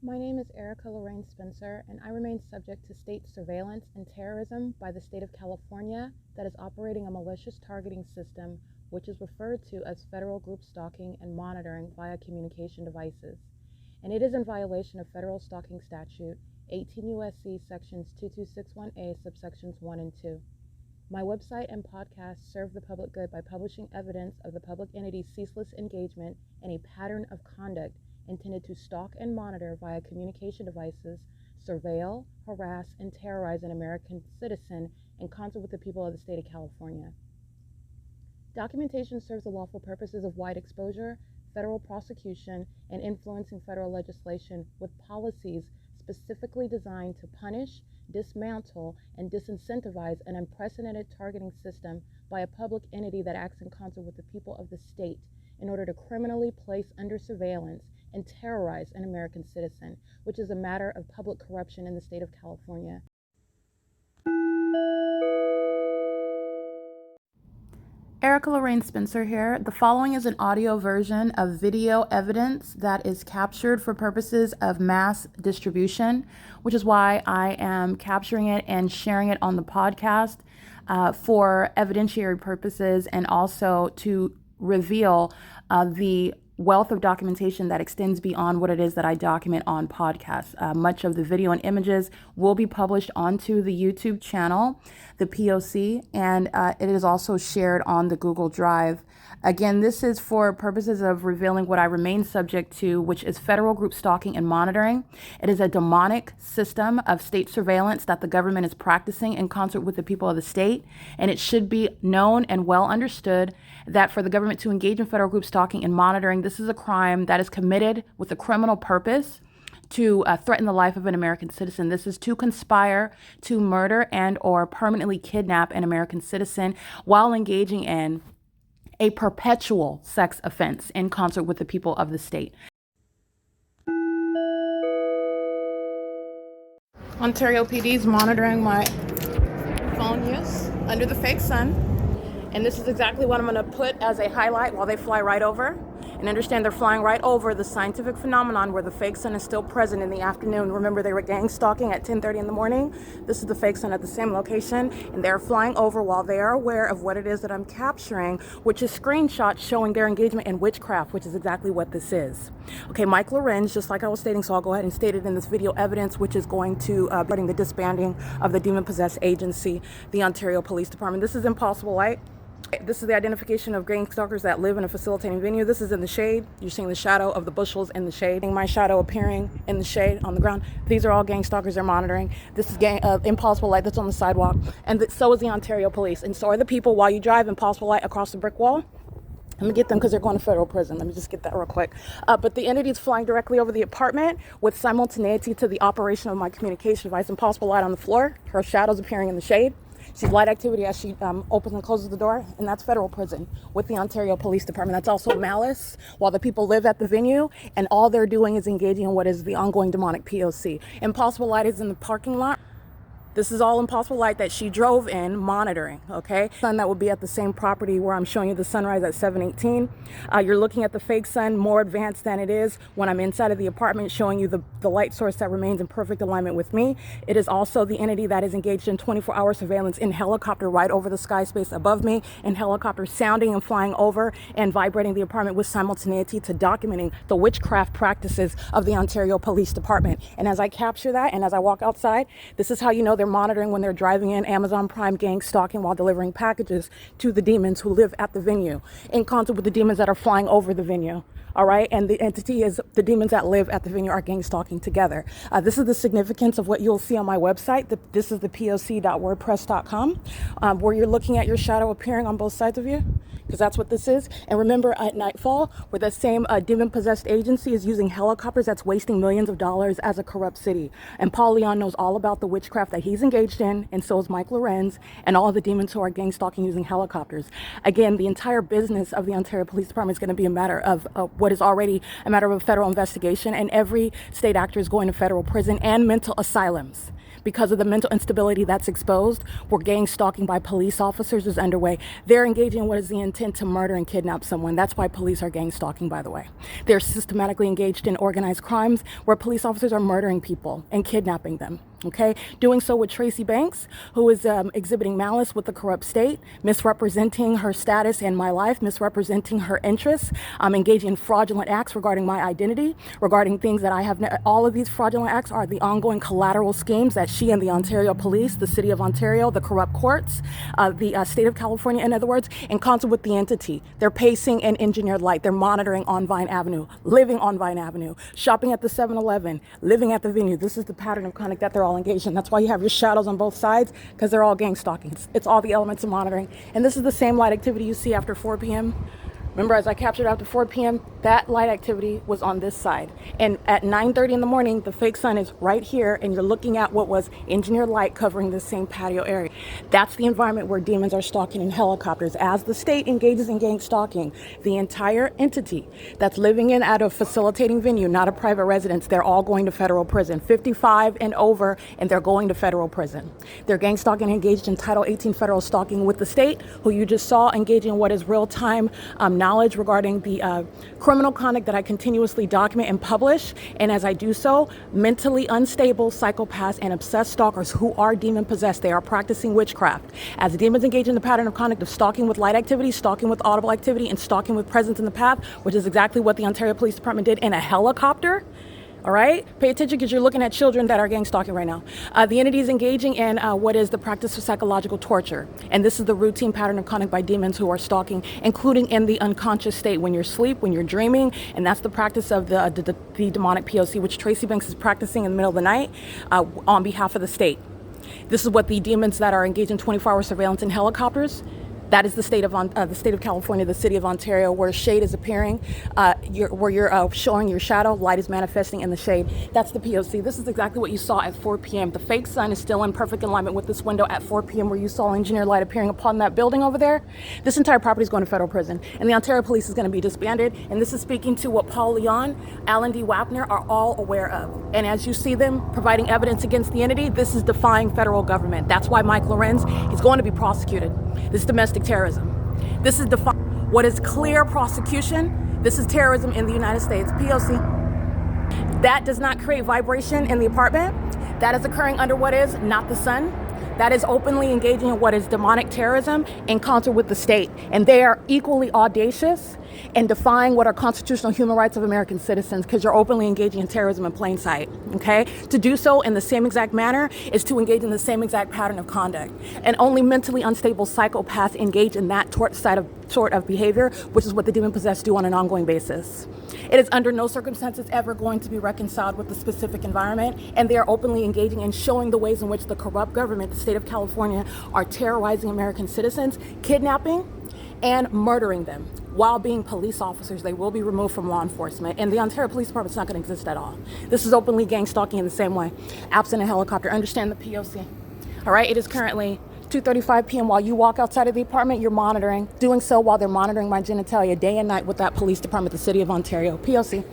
My name is Erica Lorraine Spencer, and I remain subject to state surveillance and terrorism by the state of California that is operating a malicious targeting system, which is referred to as federal group stalking and monitoring via communication devices. And it is in violation of federal stalking statute 18 U.S.C. sections 2261A subsections 1 and 2. My website and podcast serve the public good by publishing evidence of the public entity's ceaseless engagement in a pattern of conduct intended to stalk and monitor via communication devices, surveil, harass, and terrorize an American citizen in concert with the people of the state of California. Documentation serves the lawful purposes of wide exposure, federal prosecution, and influencing federal legislation with policies specifically designed to punish, dismantle, and disincentivize an unprecedented targeting system by a public entity that acts in concert with the people of the state in order to criminally place under surveillance and terrorize an American citizen, which is a matter of public corruption in the state of California. Erica Lorraine Spencer here. The following is an audio version of video evidence that is captured for purposes of mass distribution, which is why I am capturing it and sharing it on the podcast for evidentiary purposes and also to reveal the wealth of documentation that extends beyond what it is that I document on podcasts. Much of the video and images will be published onto the YouTube channel, the P.O.C, and it is also shared on the Google Drive. Again, this is for purposes of revealing what I remain subject to, which is federal group stalking and monitoring. It is a demonic system of state surveillance that the government is practicing in concert with the people of the state, and it should be known and well understood that for the government to engage in federal group stalking and monitoring, this is a crime that is committed with a criminal purpose to threaten the life of an American citizen. This is to conspire to murder and or permanently kidnap an American citizen while engaging in a perpetual sex offense in concert with the people of the state. Ontario PD is monitoring my phone use under the fake sun. And this is exactly what I'm going to put as a highlight while they fly right over. And understand they're flying right over the scientific phenomenon where the fake sun is still present in the afternoon. Remember, they were gang stalking at 10:30 in the morning. This is the fake sun at the same location, and they're flying over while they are aware of what it is that I'm capturing, which is screenshots showing their engagement in witchcraft, which is exactly what this is. Okay, Mike Lorenz, just like I was stating, so I'll go ahead and state it in this video evidence, which is going to be the disbanding of the demon-possessed agency, the Ontario Police Department. This is Impossible Light. This is the identification of gang stalkers that live in a facilitating venue. This is in the shade. You're seeing the shadow of the bushels in the shade. My shadow appearing in the shade on the ground. These are all gang stalkers they're monitoring. This is Impossible Light that's on the sidewalk. And so is the Ontario Police. And so are the people while you drive Impossible Light across the brick wall. Let me get them because they're going to federal prison. Let me just get that real quick. But the entity is flying directly over the apartment with simultaneity to the operation of my communication device. Impossible Light on the floor. Her shadow's appearing in the shade. She's light activity as she opens and closes the door, and that's federal prison with the Ontario Police Department. That's also malice while the people live at the venue, and all they're doing is engaging in what is the ongoing demonic P.O.C. Impossible Light is in the parking lot. This is all Impossible Light that she drove in monitoring, okay? Sun that would be at the same property where I'm showing you the sunrise at 7:18. You're looking at the fake sun more advanced than it is when I'm inside of the apartment showing you the light source that remains in perfect alignment with me. It is also the entity that is engaged in 24-hour surveillance in helicopter right over the sky space above me, in helicopter sounding and flying over and vibrating the apartment with simultaneity to documenting the witchcraft practices of the Ontario Police Department. And as I capture that and as I walk outside, this is how you know they're monitoring when they're driving in Amazon Prime gang stalking while delivering packages to the demons who live at the venue in concert with the demons that are flying over the venue. All right, and the entity is the demons that live at the venue are gang stalking together. This is the significance of what you'll see on my website. This is the POC.wordpress.com, where you're looking at your shadow appearing on both sides of you, because that's what this is. And remember, at nightfall, where that same demon-possessed agency is using helicopters that's wasting millions of dollars as a corrupt city. And Paul Leon knows all about the witchcraft that he's engaged in, and so is Mike Lorenz, and all of the demons who are gang stalking using helicopters. Again, the entire business of the Ontario Police Department is going to be a matter of what is already a matter of a federal investigation, and every state actor is going to federal prison and mental asylums because of the mental instability that's exposed, where gang stalking by police officers is underway. They're engaging in what is the intent to murder and kidnap someone. That's why police are gang stalking, by the way. They're systematically engaged in organized crimes where police officers are murdering people and kidnapping them. Okay, doing so with Tracy Banks, who is exhibiting malice with the corrupt state, misrepresenting her status in my life, misrepresenting her interests, engaging in fraudulent acts regarding my identity, regarding things that I have. All of these fraudulent acts are the ongoing collateral schemes that she and the Ontario Police, the City of Ontario, the corrupt courts, the State of California, in other words, in concert with the entity. They're pacing an engineered light. They're monitoring on Vine Avenue, living on Vine Avenue, shopping at the 7-Eleven, living at the venue. This is the pattern of conduct that they're all engaged in. That's why you have your shadows on both sides, because they're all gang stalking. It's all the elements of monitoring. And this is the same light activity you see after 4 p.m. Remember, as I captured after 4 p.m., that light activity was on this side. And at 9:30 in the morning, the fake sun is right here, and you're looking at what was engineered light covering the same patio area. That's the environment where demons are stalking in helicopters. As the state engages in gang stalking, the entire entity that's living in at a facilitating venue, not a private residence, they're all going to federal prison, 55 and over, and they're going to federal prison. They're gang stalking engaged in Title 18 federal stalking with the state, who you just saw engaging in what is real-time knowledge regarding the criminal conduct that I continuously document and publish. And as I do so, mentally unstable psychopaths and obsessed stalkers who are demon possessed, they are practicing witchcraft. As demons engage in the pattern of conduct of stalking with light activity, stalking with audible activity, and stalking with presence in the path, which is exactly what the Ontario Police Department did in a helicopter. All right, pay attention, because you're looking at children that are gang stalking right now. The entity is engaging in what is the practice of psychological torture. And this is the routine pattern of conduct by demons who are stalking, including in the unconscious state, when you're asleep, when you're dreaming. And that's the practice of the demonic P.O.C, which Tracy Banks is practicing in the middle of the night on behalf of the state. This is what the demons that are engaged in 24-hour surveillance in helicopters. That is the state of California, the City of Ontario, where shade is appearing, where you're showing your shadow, light is manifesting in the shade. That's the P.O.C. This is exactly what you saw at 4 p.m. The fake sun is still in perfect alignment with this window at 4 p.m. where you saw engineered light appearing upon that building over there. This entire property is going to federal prison, and the Ontario Police is going to be disbanded. And this is speaking to what Paul Leon, Alan D. Wapner are all aware of. And as you see them providing evidence against the entity, this is defying federal government. That's why Mike Lorenz is going to be prosecuted. This is domestic terrorism. This is what is clear prosecution. This is terrorism in the United States. P.O.C. That does not create vibration in the apartment. That is occurring under what is not the sun. That is openly engaging in what is demonic terrorism in concert with the state. And they are equally audacious and defying what are constitutional human rights of American citizens, because you're openly engaging in terrorism in plain sight, okay? To do so in the same exact manner is to engage in the same exact pattern of conduct. And only mentally unstable psychopaths engage in that sort of behavior, which is what the demon-possessed do on an ongoing basis. It is under no circumstances ever going to be reconciled with the specific environment, and they are openly engaging in showing the ways in which the corrupt government, the state of California, are terrorizing American citizens, kidnapping and murdering them. While being police officers, they will be removed from law enforcement, and the Ontario Police Department is not going to exist at all. This is openly gang stalking in the same way. Absent a helicopter, understand the P.O.C. All right, it is currently 2:35 p.m. While you walk outside of the apartment, you're monitoring, doing so while they're monitoring my genitalia day and night with that police department, the City of Ontario. P.O.C.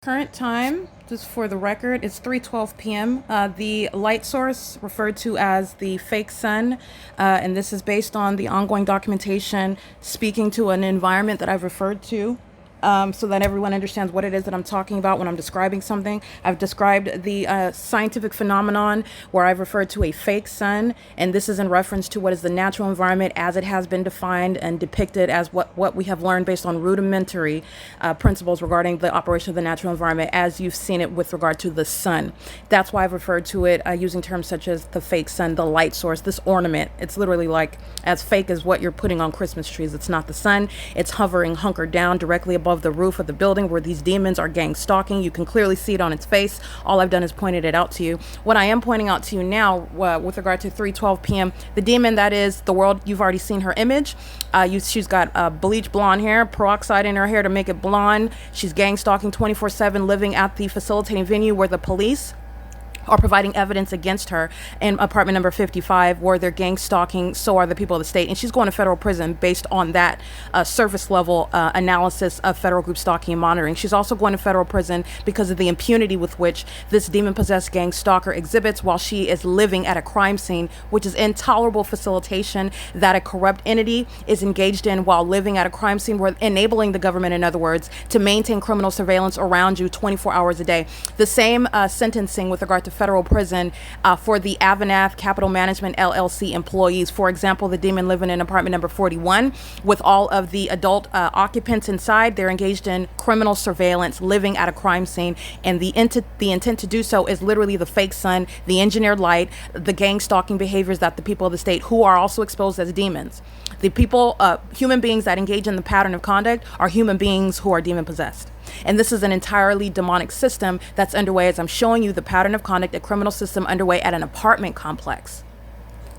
Current time, just for the record, it's 3:12 p.m. The light source referred to as the fake sun, and this is based on the ongoing documentation speaking to an environment that I've referred to. So that everyone understands what it is that I'm talking about when I'm describing something. I've described the scientific phenomenon where I've referred to a fake sun, and this is in reference to what is the natural environment as it has been defined and depicted as what we have learned based on rudimentary principles regarding the operation of the natural environment as you've seen it with regard to the sun. That's why I've referred to it using terms such as the fake sun, the light source, this ornament. It's literally like as fake as what you're putting on Christmas trees. It's not the sun. It's hovering hunkered down directly above the roof of the building where these demons are gang stalking. You can clearly see it on its face. All I've done is pointed it out to you. What I am pointing out to you now with regard to 3:12 p.m., the demon that is the world, you've already seen her image. She's got bleach blonde hair, peroxide in her hair to make it blonde. She's gang stalking 24/7, living at the facilitating venue where the police or providing evidence against her in apartment number 55, where they're gang stalking, so are the people of the state. And she's going to federal prison based on that surface level analysis of federal group stalking and monitoring. She's also going to federal prison because of the impunity with which this demon-possessed gang stalker exhibits while she is living at a crime scene, which is intolerable facilitation that a corrupt entity is engaged in while living at a crime scene. We're enabling the government, in other words, to maintain criminal surveillance around you 24 hours a day. The same sentencing with regard to federal prison for the AVANATH Capital Management LLC employees. For example, the demon living in apartment number 41 with all of the adult occupants inside. They're engaged in criminal surveillance, living at a crime scene, and the intent to do so is literally the fake sun, the engineered light, the gang stalking behaviors that the people of the state, who are also exposed as demons. The people, human beings that engage in the pattern of conduct are human beings who are demon possessed. And this is an entirely demonic system that's underway, as I'm showing you the pattern of conduct, a criminal system underway at an apartment complex,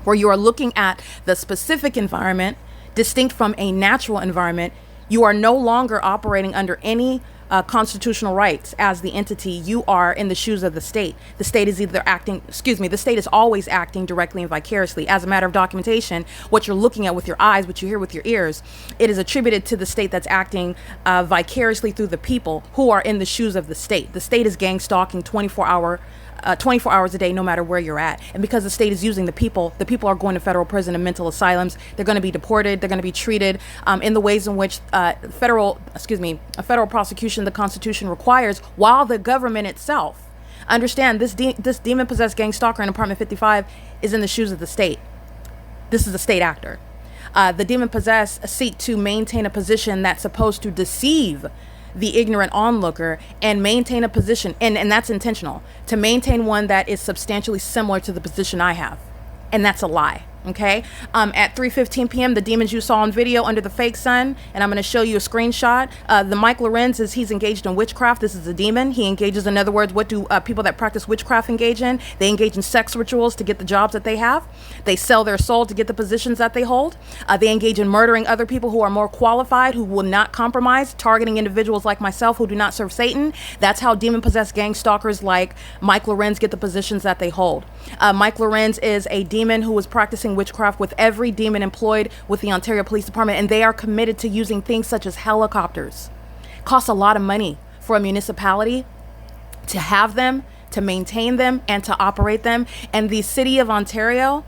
where you are looking at the specific environment distinct from a natural environment. You are no longer operating under any constitutional rights as the entity. You are in the shoes of the state. The state is either acting, the state is always acting directly and vicariously. As a matter of documentation, what you're looking at with your eyes, what you hear with your ears, it is attributed to the state that's acting vicariously through the people who are in the shoes of the state. The state is gang stalking 24 hours a day, no matter where you're at. And because the state is using the people are going to federal prison and mental asylums. They're going to be deported. They're going to be treated in the ways in which a federal prosecution, the Constitution requires, while the government itself, understand this demon-possessed gang stalker in apartment 55 is in the shoes of the state. This is a state actor. The demon-possessed seek to maintain a position that's supposed to deceive the ignorant onlooker and maintain a position, and that's intentional, to maintain one that is substantially similar to the position I have. And that's a lie. Okay, at 3:15 p.m., the demons you saw on video under the fake sun, and I'm going to show you a screenshot. The Mike Lorenz he's engaged in witchcraft. This is a demon. He engages, in other words, what do people that practice witchcraft engage in? They engage in sex rituals to get the jobs that they have. They sell their soul to get the positions that they hold. They engage in murdering other people who are more qualified, who will not compromise, targeting individuals like myself who do not serve Satan. That's how demon-possessed gang stalkers like Mike Lorenz get the positions that they hold. Mike Lorenz is a demon who was practicing witchcraft with every demon employed with the Ontario Police Department, and they are committed to using things such as helicopters. Costs a lot of money for a municipality to have them, to maintain them, and to operate them. And the City of Ontario,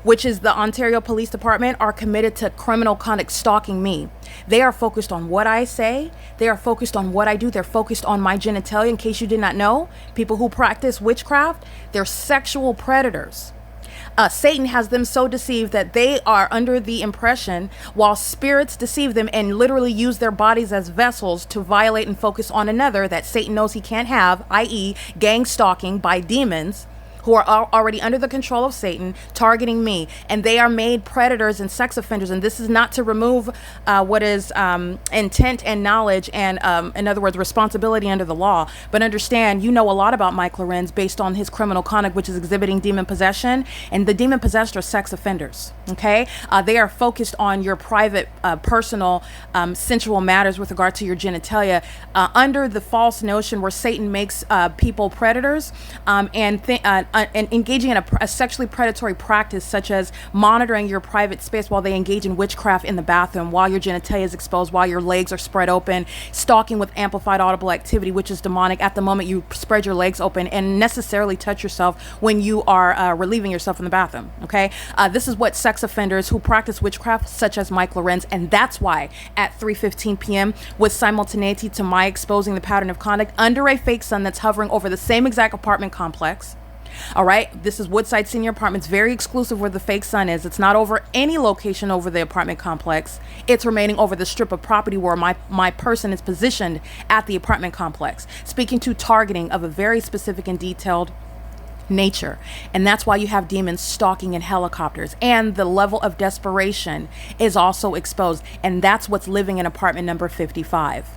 which is the Ontario Police Department, are committed to criminal conduct stalking me. They are focused on what I say. They are focused on what I do. They're focused on my genitalia. In case you did not know, people who practice witchcraft, they're sexual predators. Satan has them so deceived that they are under the impression, while spirits deceive them and literally use their bodies as vessels to violate and focus on another that Satan knows he can't have, i.e. gang stalking by demons who are already under the control of Satan, targeting me. And they are made predators and sex offenders. And this is not to remove what is intent and knowledge and, in other words, responsibility under the law. But understand, you know a lot about Mike Lorenz based on his criminal conduct, which is exhibiting demon possession. And the demon possessed are sex offenders, okay? They are focused on your private, personal, sensual matters with regard to your genitalia, under the false notion where Satan makes people predators and engaging in a sexually predatory practice, such as monitoring your private space while they engage in witchcraft in the bathroom, while your genitalia is exposed, while your legs are spread open, stalking with amplified audible activity, which is demonic. At the moment you spread your legs open and necessarily touch yourself when you are relieving yourself in the bathroom, okay? This is what sex offenders who practice witchcraft, such as Mike Lorenz, and that's why at 3:15 p.m., with simultaneity to my exposing the pattern of conduct under a fake sun that's hovering over the same exact apartment complex. All right, this is Woodside Senior Apartments, very exclusive where the fake sun is. It's not over any location over the apartment complex. It's remaining over the strip of property where my person is positioned at the apartment complex, speaking to targeting of a very specific and detailed nature. And that's why you have demons stalking in helicopters, and the level of desperation is also exposed. And that's what's living in apartment number 55.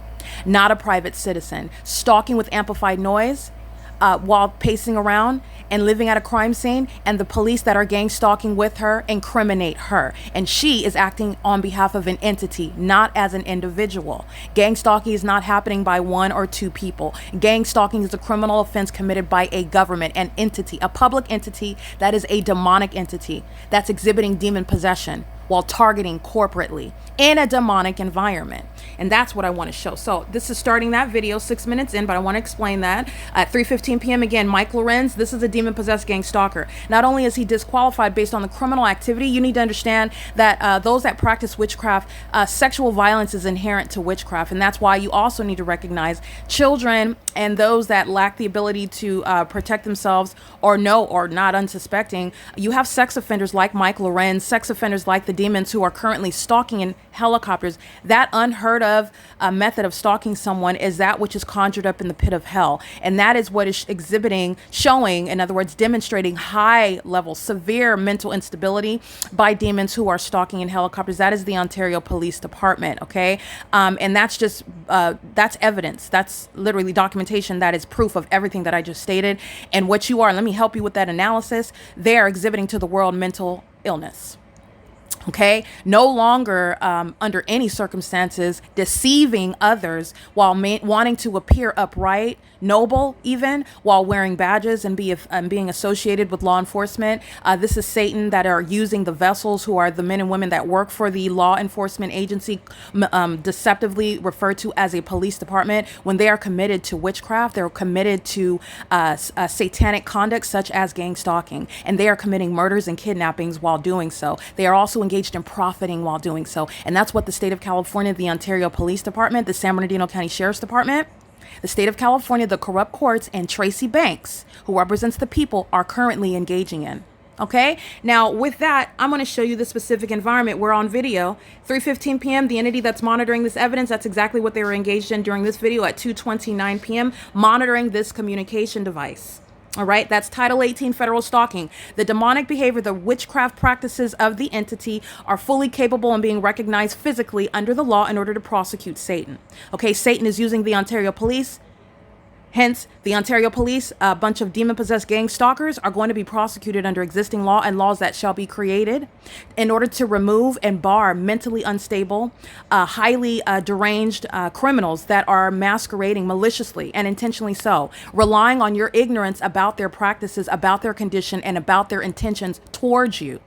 Not a private citizen. Stalking with amplified noise. while pacing around and living at a crime scene, and the police that are gang stalking with her incriminate her. And she is acting on behalf of an entity, not as an individual. Gang stalking is not happening by one or two people. Gang stalking is a criminal offense committed by a government, an entity, a public entity that is a demonic entity that's exhibiting demon possession while targeting corporately in a demonic environment. And that's what I want to show. So this is starting that video 6 minutes in, but I want to explain that. At 3:15 p.m. again, Mike Lorenz, this is a demon-possessed gang stalker. Not only is he disqualified based on the criminal activity, you need to understand that those that practice witchcraft, sexual violence is inherent to witchcraft. And that's why you also need to recognize children and those that lack the ability to protect themselves or know or not unsuspecting. You have sex offenders like Mike Lorenz, sex offenders like the demons who are currently stalking in helicopters. That unheard of method of stalking someone is that which is conjured up in the pit of hell. And that is what is exhibiting, showing, in other words, demonstrating high level, severe mental instability by demons who are stalking in helicopters. That is the Ontario Police Department, okay? And that's just, that's evidence. That's literally documentation. That is proof of everything that I just stated. And what you are, let me help you with that analysis. They are exhibiting to the world mental illness. Okay, no longer under any circumstances deceiving others while wanting to appear upright, noble, even while wearing badges and being associated with law enforcement. This is Satan that are using the vessels who are the men and women that work for the law enforcement agency, deceptively referred to as a police department. When they are committed to witchcraft, they're committed to satanic conduct such as gang stalking, and they are committing murders and kidnappings while doing so. They are also engaged in profiting while doing so. And that's what the state of California, the Ontario Police Department, the San Bernardino County Sheriff's Department, the state of California, the corrupt courts, and Tracy Banks, who represents the people, are currently engaging in. Okay, now with that, I'm going to show you the specific environment. We're on video. 3:15 p.m. The entity that's monitoring this evidence, that's exactly what they were engaged in during this video at 2:29 p.m. monitoring this communication device. All right, that's Title 18 federal stalking. The demonic behavior, the witchcraft practices of the entity are fully capable and being recognized physically under the law in order to prosecute Satan. Okay, Satan is using the Ontario Police. Hence, the Ontario Police, a bunch of demon-possessed gang stalkers, are going to be prosecuted under existing law and laws that shall be created in order to remove and bar mentally unstable, highly deranged criminals that are masquerading maliciously and intentionally so, relying on your ignorance about their practices, about their condition, and about their intentions towards you.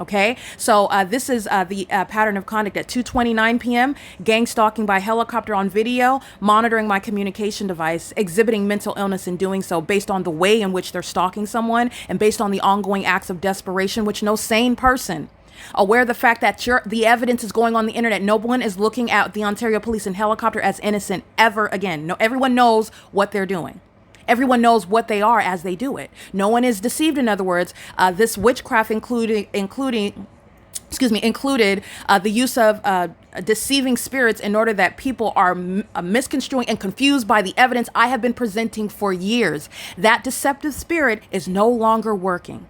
Okay, so this is the pattern of conduct at 2:29 p.m. Gang stalking by helicopter on video, monitoring my communication device, exhibiting mental illness in doing so based on the way in which they're stalking someone and based on the ongoing acts of desperation, which no sane person, aware of the fact that the evidence is going on the internet. No one is looking at the Ontario Police in helicopter as innocent ever again. No, everyone knows what they're doing. Everyone knows what they are as they do it. No one is deceived. In other words, this witchcraft included the use of deceiving spirits in order that people are misconstruing and confused by the evidence I have been presenting for years. That deceptive spirit is no longer working.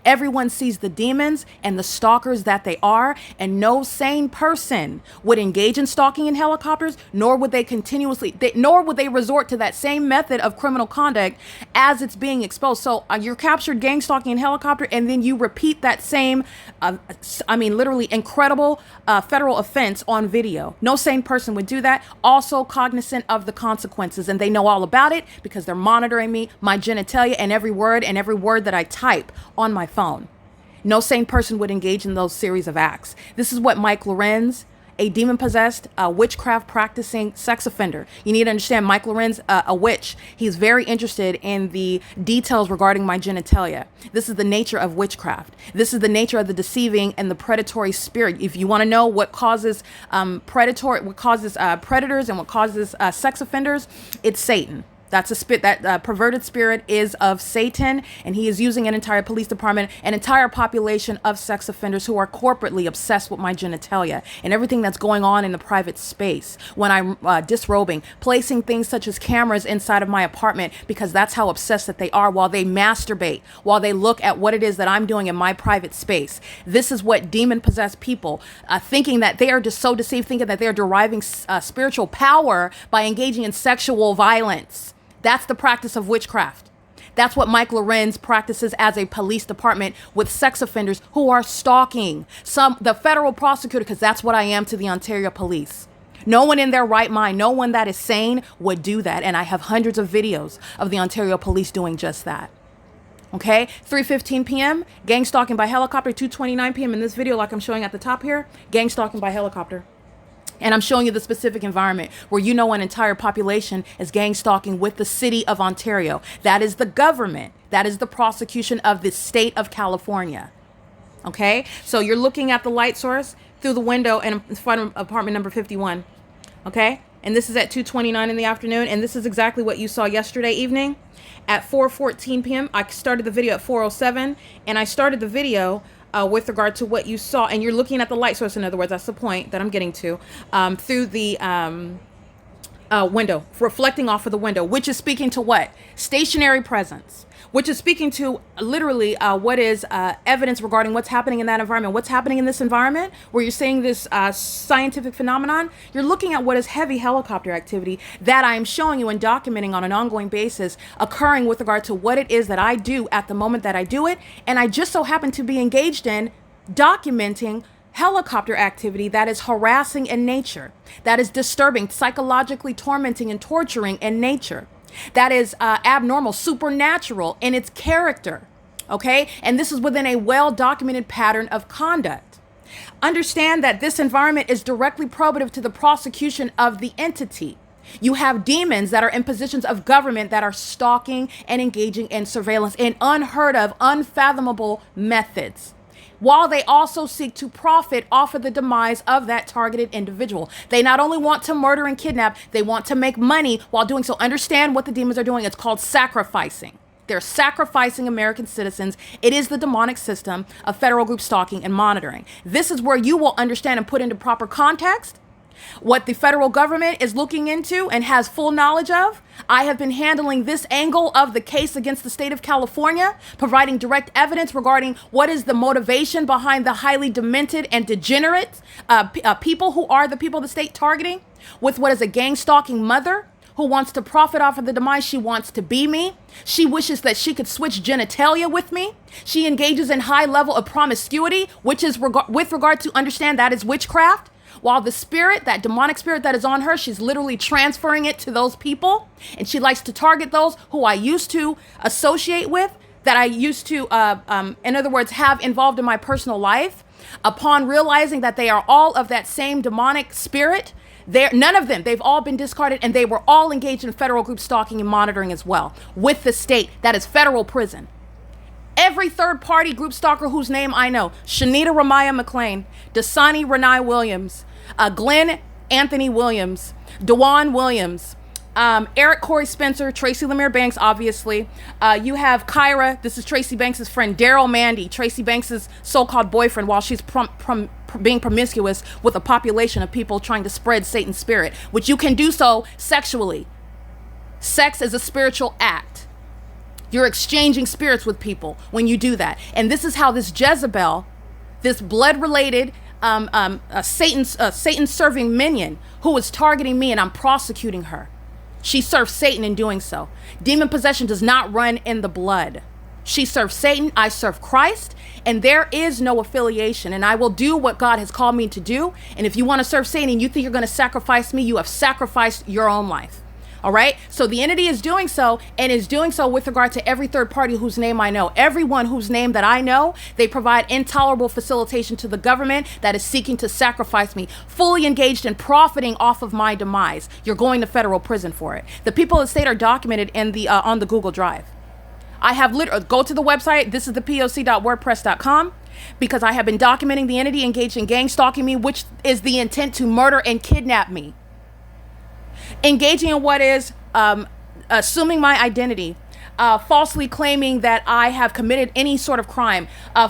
Everyone sees the demons and the stalkers that they are, and no sane person would engage in stalking in helicopters, nor would they nor would they resort to that same method of criminal conduct as it's being exposed. So you're captured gang stalking in helicopter, and then you repeat that same, literally incredible federal offense on video. No sane person would do that. Also cognizant of the consequences, and they know all about it because they're monitoring me, my genitalia, and every word that I type on my phone. No sane person would engage in those series of acts. This is what Mike Lorenz, a demon-possessed, witchcraft practicing sex offender. You need to understand Mike Lorenz, a witch. He's very interested in the details regarding my genitalia. This is the nature of witchcraft. This is the nature of the deceiving and the predatory spirit. If you want to know what causes predators and what causes sex offenders, it's Satan. That's a spirit. That perverted spirit is of Satan, and he is using an entire police department, an entire population of sex offenders who are corporately obsessed with my genitalia and everything that's going on in the private space. When I'm disrobing, placing things such as cameras inside of my apartment because that's how obsessed that they are, while they masturbate, while they look at what it is that I'm doing in my private space. This is what demon-possessed people, thinking that they are just so deceived, thinking that they are deriving spiritual power by engaging in sexual violence. That's the practice of witchcraft. That's what Mike Lorenz practices as a police department with sex offenders who are stalking the federal prosecutor, because that's what I am to the Ontario police. No one in their right mind, no one that is sane would do that. And I have hundreds of videos of the Ontario police doing just that. Okay, 3:15 p.m., gang stalking by helicopter. 2:29 p.m. in this video, like I'm showing at the top here, gang stalking by helicopter. And I'm showing you the specific environment where you know an entire population is gang stalking with the city of Ontario. That is the government. That is the prosecution of the state of California. Okay, so you're looking at the light source through the window in front of apartment number 51. Okay, and this is at 2:29 in the afternoon, and this is exactly what you saw yesterday evening at 4:14 p.m. I started the video at 4:07, and I started the video with regard to what you saw, and you're looking at the light source. In other words, that's the point that I'm getting to, through the window, reflecting off of the window, which is speaking to what? Stationary presence, which is speaking to literally what is evidence regarding what's happening in that environment. What's happening in this environment where you're seeing this scientific phenomenon? You're looking at what is heavy helicopter activity that I am showing you and documenting on an ongoing basis occurring with regard to what it is that I do at the moment that I do it. And I just so happen to be engaged in documenting helicopter activity that is harassing in nature, that is disturbing, psychologically tormenting and torturing in nature, that is abnormal, supernatural in its character. Okay, and this is within a well-documented pattern of conduct. Understand that this environment is directly probative to the prosecution of the entity. You have demons that are in positions of government that are stalking and engaging in surveillance in unheard of, unfathomable methods, while they also seek to profit off of the demise of that targeted individual. They not only want to murder and kidnap, they want to make money while doing so. Understand what the demons are doing. It's called sacrificing. They're sacrificing American citizens. It is the demonic system of federal group stalking and monitoring. This is where you will understand and put into proper context what the federal government is looking into and has full knowledge of. I have been handling this angle of the case against the state of California, providing direct evidence regarding what is the motivation behind the highly demented and degenerate people who are the people of the state targeting, with what is a gang stalking mother who wants to profit off of the demise. She wants to be me. She wishes that she could switch genitalia with me. She engages in high level of promiscuity, which is with regard to understand that is witchcraft. While the spirit, that demonic spirit that is on her, she's literally transferring it to those people. And she likes to target those who I used to associate with, that I used to, in other words, have involved in my personal life. Upon realizing that they are all of that same demonic spirit, none of them, they've all been discarded, and they were all engaged in federal group stalking and monitoring as well with the state. That is federal prison. Every third party group stalker whose name I know: Shanita Ramaya McLean, Dasani Renai Williams, Glenn Anthony Williams, Dewan Williams, Eric Corey Spencer, Tracy Lemire Banks, obviously. You have Kyra, this is Tracy Banks' friend, Daryl Mandy, Tracy Banks' so-called boyfriend, while she's being promiscuous with a population of people trying to spread Satan's spirit, which you can do so sexually. Sex is a spiritual act. You're exchanging spirits with people when you do that. And this is how this Jezebel, this blood-related Satan-serving minion who is targeting me, and I'm prosecuting her. She serves Satan in doing so. Demon possession does not run in the blood. She serves Satan, I serve Christ, and there is no affiliation. And I will do what God has called me to do. And if you want to serve Satan and you think you're going to sacrifice me, you have sacrificed your own life. All right. So the entity is doing so, and is doing so with regard to every third party whose name I know. Everyone whose name that I know, they provide intolerable facilitation to the government that is seeking to sacrifice me, fully engaged in profiting off of my demise. You're going to federal prison for it. The people of the state are documented in the on the Google Drive. I have go to the website. This is the POC.wordpress.com, because I have been documenting the entity engaged in gang stalking me, which is the intent to murder and kidnap me. Engaging in what is assuming my identity, falsely claiming that I have committed any sort of crime,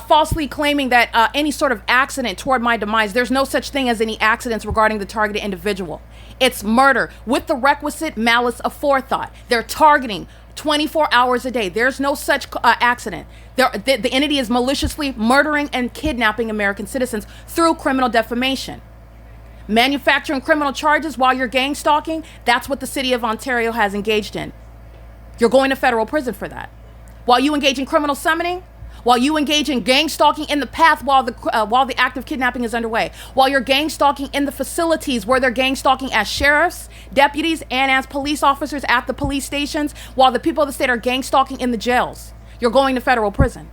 falsely claiming that any sort of accident toward my demise. There's no such thing as any accidents regarding the targeted individual. It's murder with the requisite malice aforethought. They're targeting 24 hours a day. There's no such accident. The entity is maliciously murdering and kidnapping American citizens through criminal defamation. Manufacturing criminal charges while you're gang stalking, that's what the city of Ontario has engaged in. You're going to federal prison for that. While you engage in criminal summoning, while you engage in gang stalking in the path while the act of kidnapping is underway, while you're gang stalking in the facilities where they're gang stalking as sheriffs, deputies, and as police officers at the police stations, while the people of the state are gang stalking in the jails, you're going to federal prison.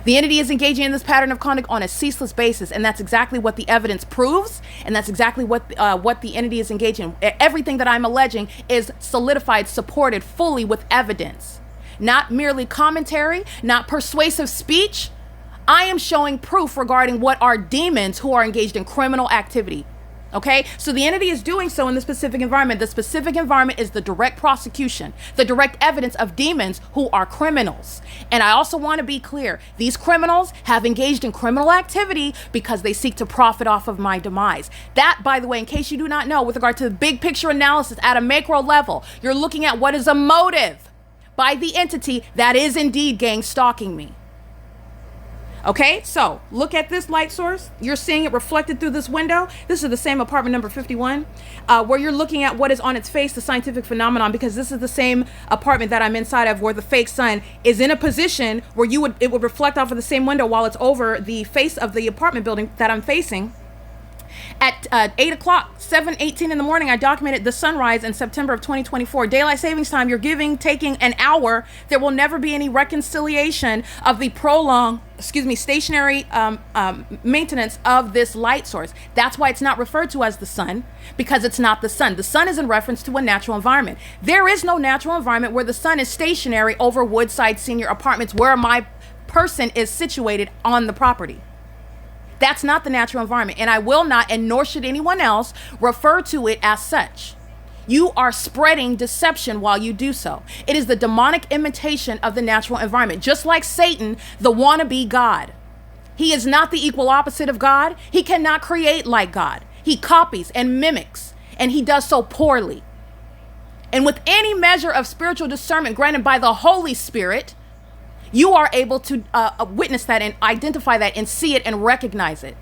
The entity is engaging in this pattern of conduct on a ceaseless basis, and that's exactly what the evidence proves, and that's exactly what the entity is engaging in. Everything that I'm alleging is solidified, supported fully with evidence, not merely commentary, not persuasive speech. I am showing proof regarding what are demons who are engaged in criminal activity. Okay, so the entity is doing so in the specific environment. The specific environment is the direct prosecution, the direct evidence of demons who are criminals. And I also want to be clear, these criminals have engaged in criminal activity because they seek to profit off of my demise. That, by the way, in case you do not know, with regard to the big picture analysis at a macro level, you're looking at what is a motive by the entity that is indeed gang stalking me. Okay, so look at this light source. You're seeing it reflected through this window. This is the same apartment number 51, where you're looking at what is on its face, the scientific phenomenon, because this is the same apartment that I'm inside of, where the fake sun is in a position where it would reflect off of the same window while it's over the face of the apartment building that I'm facing. At 8 o'clock, 7:18 in the morning, I documented the sunrise in September of 2024. Daylight savings time, you're taking an hour. There will never be any reconciliation of the stationary maintenance of this light source. That's why it's not referred to as the sun, because it's not the sun. The sun is in reference to a natural environment. There is no natural environment where the sun is stationary over Woodside Senior Apartments, where my person is situated on the property. That's not the natural environment, and I will not, and nor should anyone else, refer to it as such. You are spreading deception while you do so. It is the demonic imitation of the natural environment, just like Satan, the wannabe God. He is not the equal opposite of God. He cannot create like God. He copies and mimics, and he does so poorly. And with any measure of spiritual discernment granted by the Holy Spirit, you are able to witness that and identify that and see it and recognize it.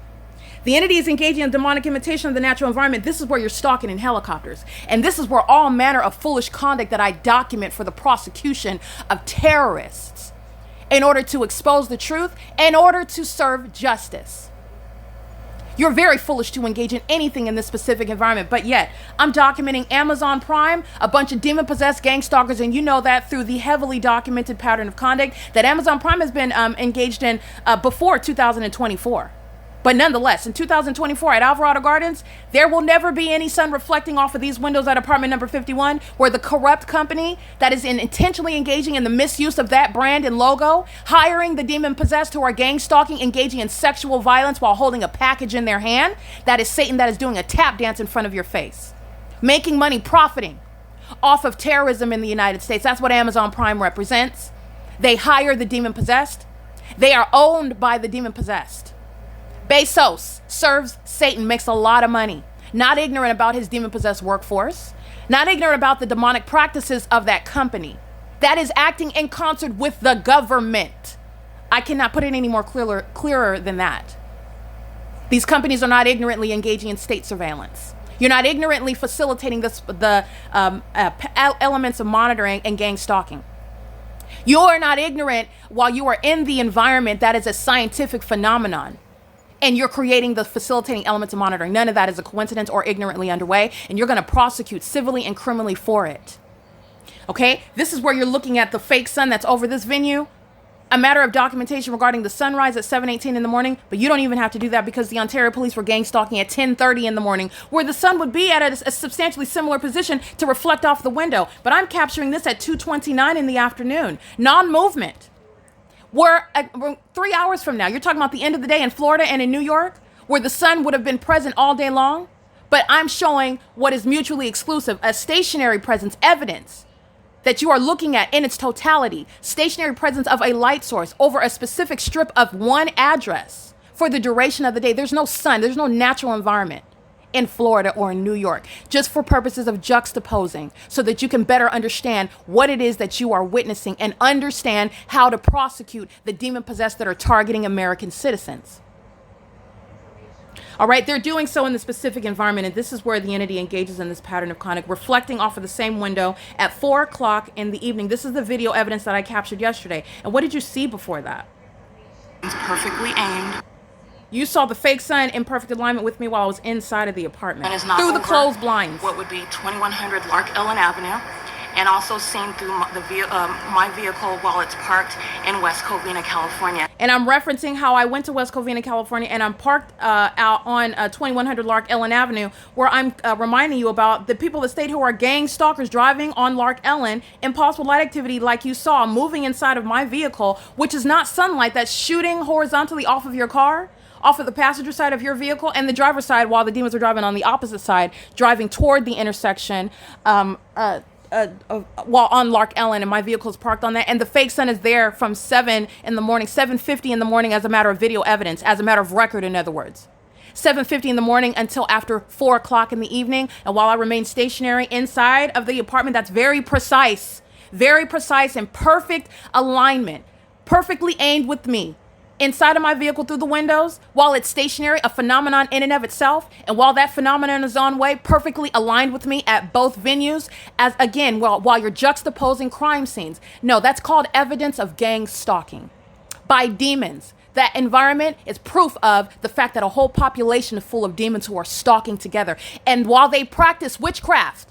The entity is engaging in demonic imitation of the natural environment. This is where you're stalking in helicopters. And this is where all manner of foolish conduct that I document for the prosecution of terrorists in order to expose the truth, in order to serve justice. You're very foolish to engage in anything in this specific environment, but yet I'm documenting Amazon Prime, a bunch of demon-possessed gang stalkers, and you know that through the heavily documented pattern of conduct that Amazon Prime has been engaged in before 2024. But nonetheless, in 2024 at Alvarado Gardens, there will never be any sun reflecting off of these windows at apartment number 51, where the corrupt company that is intentionally engaging in the misuse of that brand and logo, hiring the demon-possessed who are gang stalking, engaging in sexual violence while holding a package in their hand. That is Satan that is doing a tap dance in front of your face. Making money, profiting off of terrorism in the United States. That's what Amazon Prime represents. They hire the demon-possessed. They are owned by the demon-possessed. Bezos serves Satan, makes a lot of money, not ignorant about his demon-possessed workforce, not ignorant about the demonic practices of that company that is acting in concert with the government. I cannot put it any more clearer than that. These companies are not ignorantly engaging in state surveillance. You're not ignorantly facilitating the elements of monitoring and gang stalking. You are not ignorant while you are in the environment that is a scientific phenomenon. And you're creating the facilitating elements of monitoring. None of that is a coincidence or ignorantly underway. And you're going to prosecute civilly and criminally for it. Okay? This is where you're looking at the fake sun that's over this venue. A matter of documentation regarding the sunrise at 7:18 in the morning. But you don't even have to do that because the Ontario police were gang stalking at 10:30 in the morning, where the sun would be at a substantially similar position to reflect off the window. But I'm capturing this at 2:29 in the afternoon. Non-movement. We're 3 hours from now, you're talking about the end of the day in Florida and in New York, where the sun would have been present all day long. But I'm showing what is mutually exclusive, a stationary presence, evidence that you are looking at in its totality, stationary presence of a light source over a specific strip of one address for the duration of the day. There's no sun, there's no natural environment in Florida or in New York, just for purposes of juxtaposing so that you can better understand what it is that you are witnessing and understand how to prosecute the demon-possessed that are targeting American citizens. All right, they're doing so in the specific environment, and this is where the entity engages in this pattern of conduct, reflecting off of the same window at 4 o'clock in the evening. This is the video evidence that I captured yesterday. And what did you see before that? It's perfectly aimed. You saw the fake sun in perfect alignment with me while I was inside of the apartment. And it's not through the closed blinds. What would be 2100 Lark Ellen Avenue, and also seen through my vehicle while it's parked in West Covina, California. And I'm referencing how I went to West Covina, California, and I'm parked out on 2100 Lark Ellen Avenue, where I'm reminding you about the people that stayed who are gang stalkers driving on Lark Ellen, impossible light activity like you saw, moving inside of my vehicle, which is not sunlight that's shooting horizontally off of your car, off of the passenger side of your vehicle, and the driver's side, while the demons are driving on the opposite side, driving toward the intersection, while on Lark Ellen, and my vehicle is parked on that, and the fake sun is there from 7 in the morning, 7:50 in the morning, as a matter of video evidence, as a matter of record, in other words. 7:50 in the morning until after 4 o'clock in the evening, and while I remain stationary inside of the apartment, that's very precise and perfect alignment, perfectly aimed with me, inside of my vehicle through the windows, while it's stationary, a phenomenon in and of itself, and while that phenomenon is on way, perfectly aligned with me at both venues, as again, while you're juxtaposing crime scenes. No, that's called evidence of gang stalking by demons. That environment is proof of the fact that a whole population is full of demons who are stalking together. And while they practice witchcraft,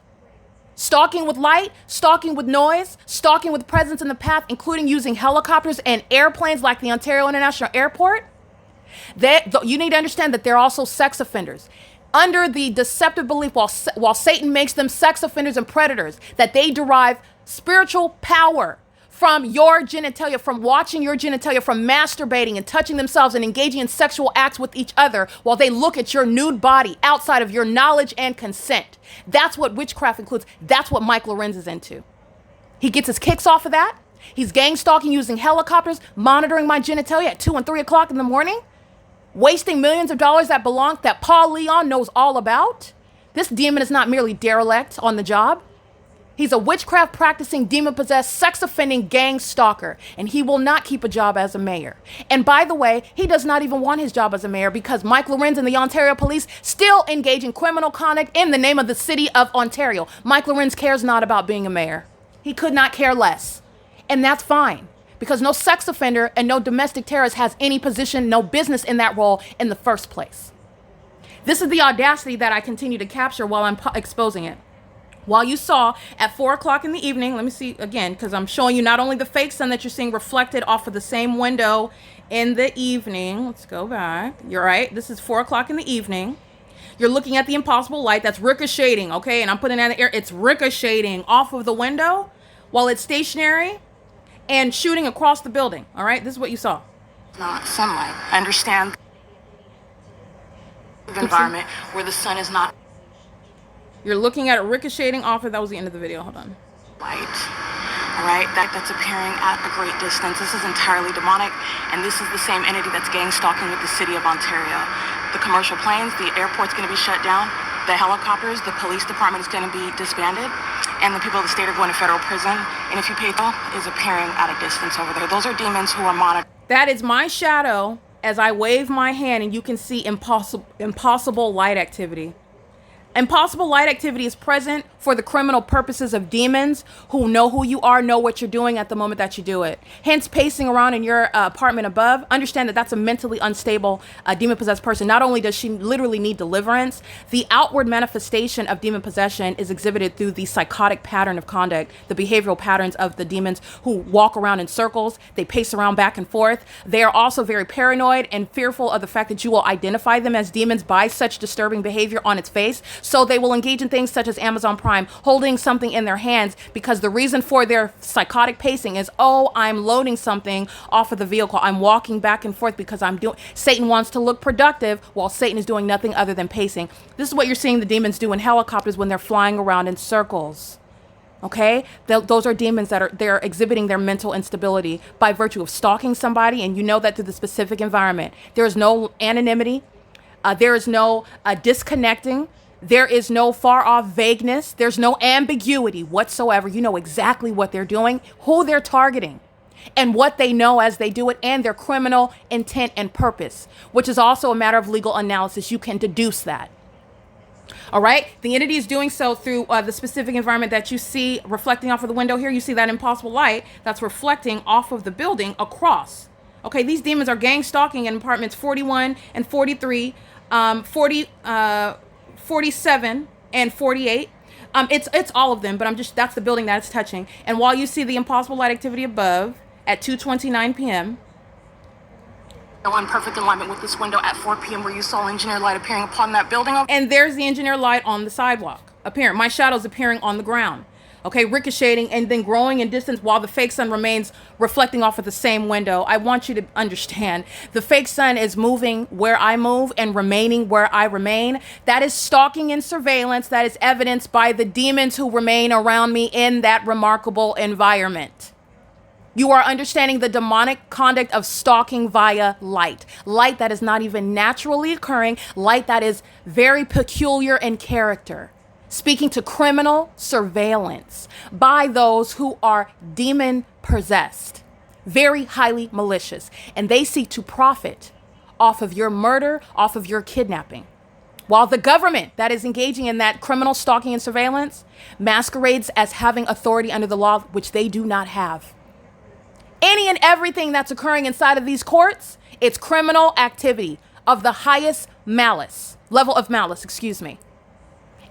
stalking with light, stalking with noise, stalking with presence in the path, including using helicopters and airplanes like the Ontario International Airport, you need to understand that they're also sex offenders. Under the deceptive belief, while Satan makes them sex offenders and predators, that they derive spiritual power from your genitalia, from watching your genitalia, from masturbating and touching themselves and engaging in sexual acts with each other while they look at your nude body outside of your knowledge and consent. That's what witchcraft includes. That's what Mike Lorenz is into. He gets his kicks off of that. He's gang stalking using helicopters, monitoring my genitalia at 2 and 3 o'clock in the morning, wasting millions of dollars that Paul Leon knows all about. This demon is not merely derelict on the job. He's a witchcraft practicing, demon-possessed, sex-offending gang stalker, and he will not keep a job as a mayor. And by the way, he does not even want his job as a mayor because Mike Lorenz and the Ontario police still engage in criminal conduct in the name of the city of Ontario. Mike Lorenz cares not about being a mayor. He could not care less. And that's fine, because no sex offender and no domestic terrorist has any position, no business in that role in the first place. This is the audacity that I continue to capture while I'm exposing it. While you saw at 4 o'clock in the evening, let me see again, because I'm showing you not only the fake sun that you're seeing reflected off of the same window in the evening. Let's go back. You're right. This is 4 o'clock in the evening. You're looking at the impossible light that's ricocheting, okay? And I'm putting it in the air. It's ricocheting off of the window while it's stationary and shooting across the building, all right? This is what you saw. Not sunlight. I understand the environment where the sun is not. You're looking at it ricocheting off of, that was the end of the video, hold on. Light, all right, that's appearing at a great distance. This is entirely demonic, and this is the same entity that's gang stalking with the city of Ontario. The commercial planes, the airport's gonna be shut down, the helicopters, the police department is gonna be disbanded, and the people of the state are going to federal prison, and if you pay is appearing at a distance over there. Those are demons who are monitored. That is my shadow as I wave my hand, and you can see impossible light activity. Impossible light activity is present for the criminal purposes of demons who know who you are, know what you're doing at the moment that you do it. Hence, pacing around in your apartment above, understand that that's a mentally unstable demon-possessed person. Not only does she literally need deliverance, the outward manifestation of demon possession is exhibited through the psychotic pattern of conduct, the behavioral patterns of the demons who walk around in circles. They pace around back and forth. They are also very paranoid and fearful of the fact that you will identify them as demons by such disturbing behavior on its face. So they will engage in things such as Amazon Prime, holding something in their hands because the reason for their psychotic pacing is, oh, I'm loading something off of the vehicle. I'm walking back and forth because Satan wants to look productive while Satan is doing nothing other than pacing. This is what you're seeing the demons do in helicopters when they're flying around in circles. Okay? Those are demons they're exhibiting their mental instability by virtue of stalking somebody, and you know that through the specific environment. There is no anonymity. There is no disconnecting. There is no far off vagueness. There's no ambiguity whatsoever. You know exactly what they're doing, who they're targeting. and what they know as they do it, and their criminal intent and purpose, which is also a matter of legal analysis. You can deduce that. All right. The entity is doing so through the specific environment that you see reflecting off of the window here. You see that impossible light that's reflecting off of the building across. Okay. These demons are gang stalking in apartments 41 and 43, 47 and 48. It's all of them, but that's the building that it's touching. And while you see the impossible light activity above at 2:29 p.m. in perfect alignment with this window at 4 p.m. where you saw engineer light appearing upon that building. And there's the engineer light on the sidewalk appearing. My shadow's appearing on the ground. Okay, ricocheting and then growing in distance while the fake sun remains reflecting off of the same window. I want you to understand the fake sun is moving where I move and remaining where I remain. That is stalking and surveillance. That is evidenced by the demons who remain around me in that remarkable environment. You are understanding the demonic conduct of stalking via light. Light that is not even naturally occurring. Light that is very peculiar in character. Speaking to criminal surveillance by those who are demon possessed. Very highly malicious. And they seek to profit off of your murder, off of your kidnapping. While the government that is engaging in that criminal stalking and surveillance masquerades as having authority under the law, which they do not have. Any and everything that's occurring inside of these courts, it's criminal activity of the highest level of malice, excuse me.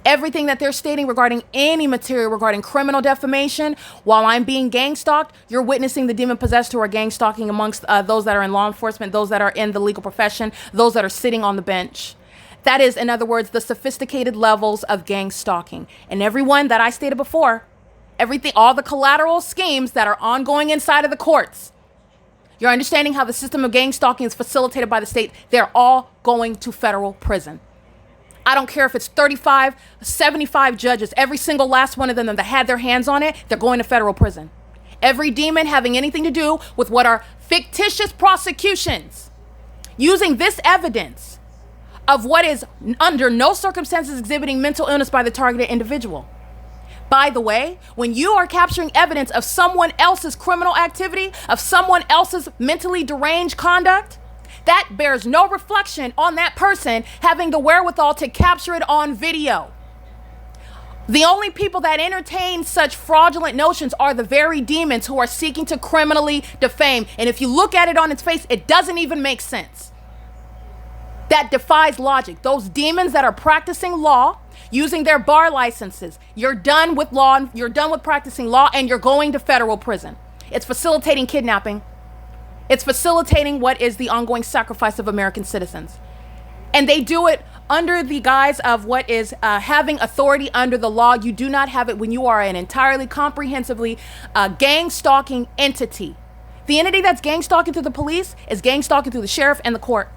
Everything that they're stating regarding any material regarding criminal defamation, while I'm being gang stalked, you're witnessing the demon possessed who are gang stalking amongst those that are in law enforcement, those that are in the legal profession, those that are sitting on the bench. That is, in other words, the sophisticated levels of gang stalking. And everyone that I stated before, everything, all the collateral schemes that are ongoing inside of the courts. You're understanding how the system of gang stalking is facilitated by the state. They're all going to federal prison. I don't care if it's 35, 75 judges, every single last one of them that had their hands on it, they're going to federal prison. Every demon having anything to do with what are fictitious prosecutions, using this evidence of what is under no circumstances exhibiting mental illness by the targeted individual. By the way, when you are capturing evidence of someone else's criminal activity, of someone else's mentally deranged conduct, that bears no reflection on that person having the wherewithal to capture it on video. The only people that entertain such fraudulent notions are the very demons who are seeking to criminally defame. And if you look at it on its face, it doesn't even make sense. That defies logic. Those demons that are practicing law, using their bar licenses, you're done with law, you're done with practicing law, and you're going to federal prison. It's facilitating kidnapping. It's facilitating what is the ongoing sacrifice of American citizens. And they do it under the guise of what is having authority under the law. You do not have it when you are an entirely comprehensively gang stalking entity. The entity that's gang stalking through the police is gang stalking through the sheriff and the court.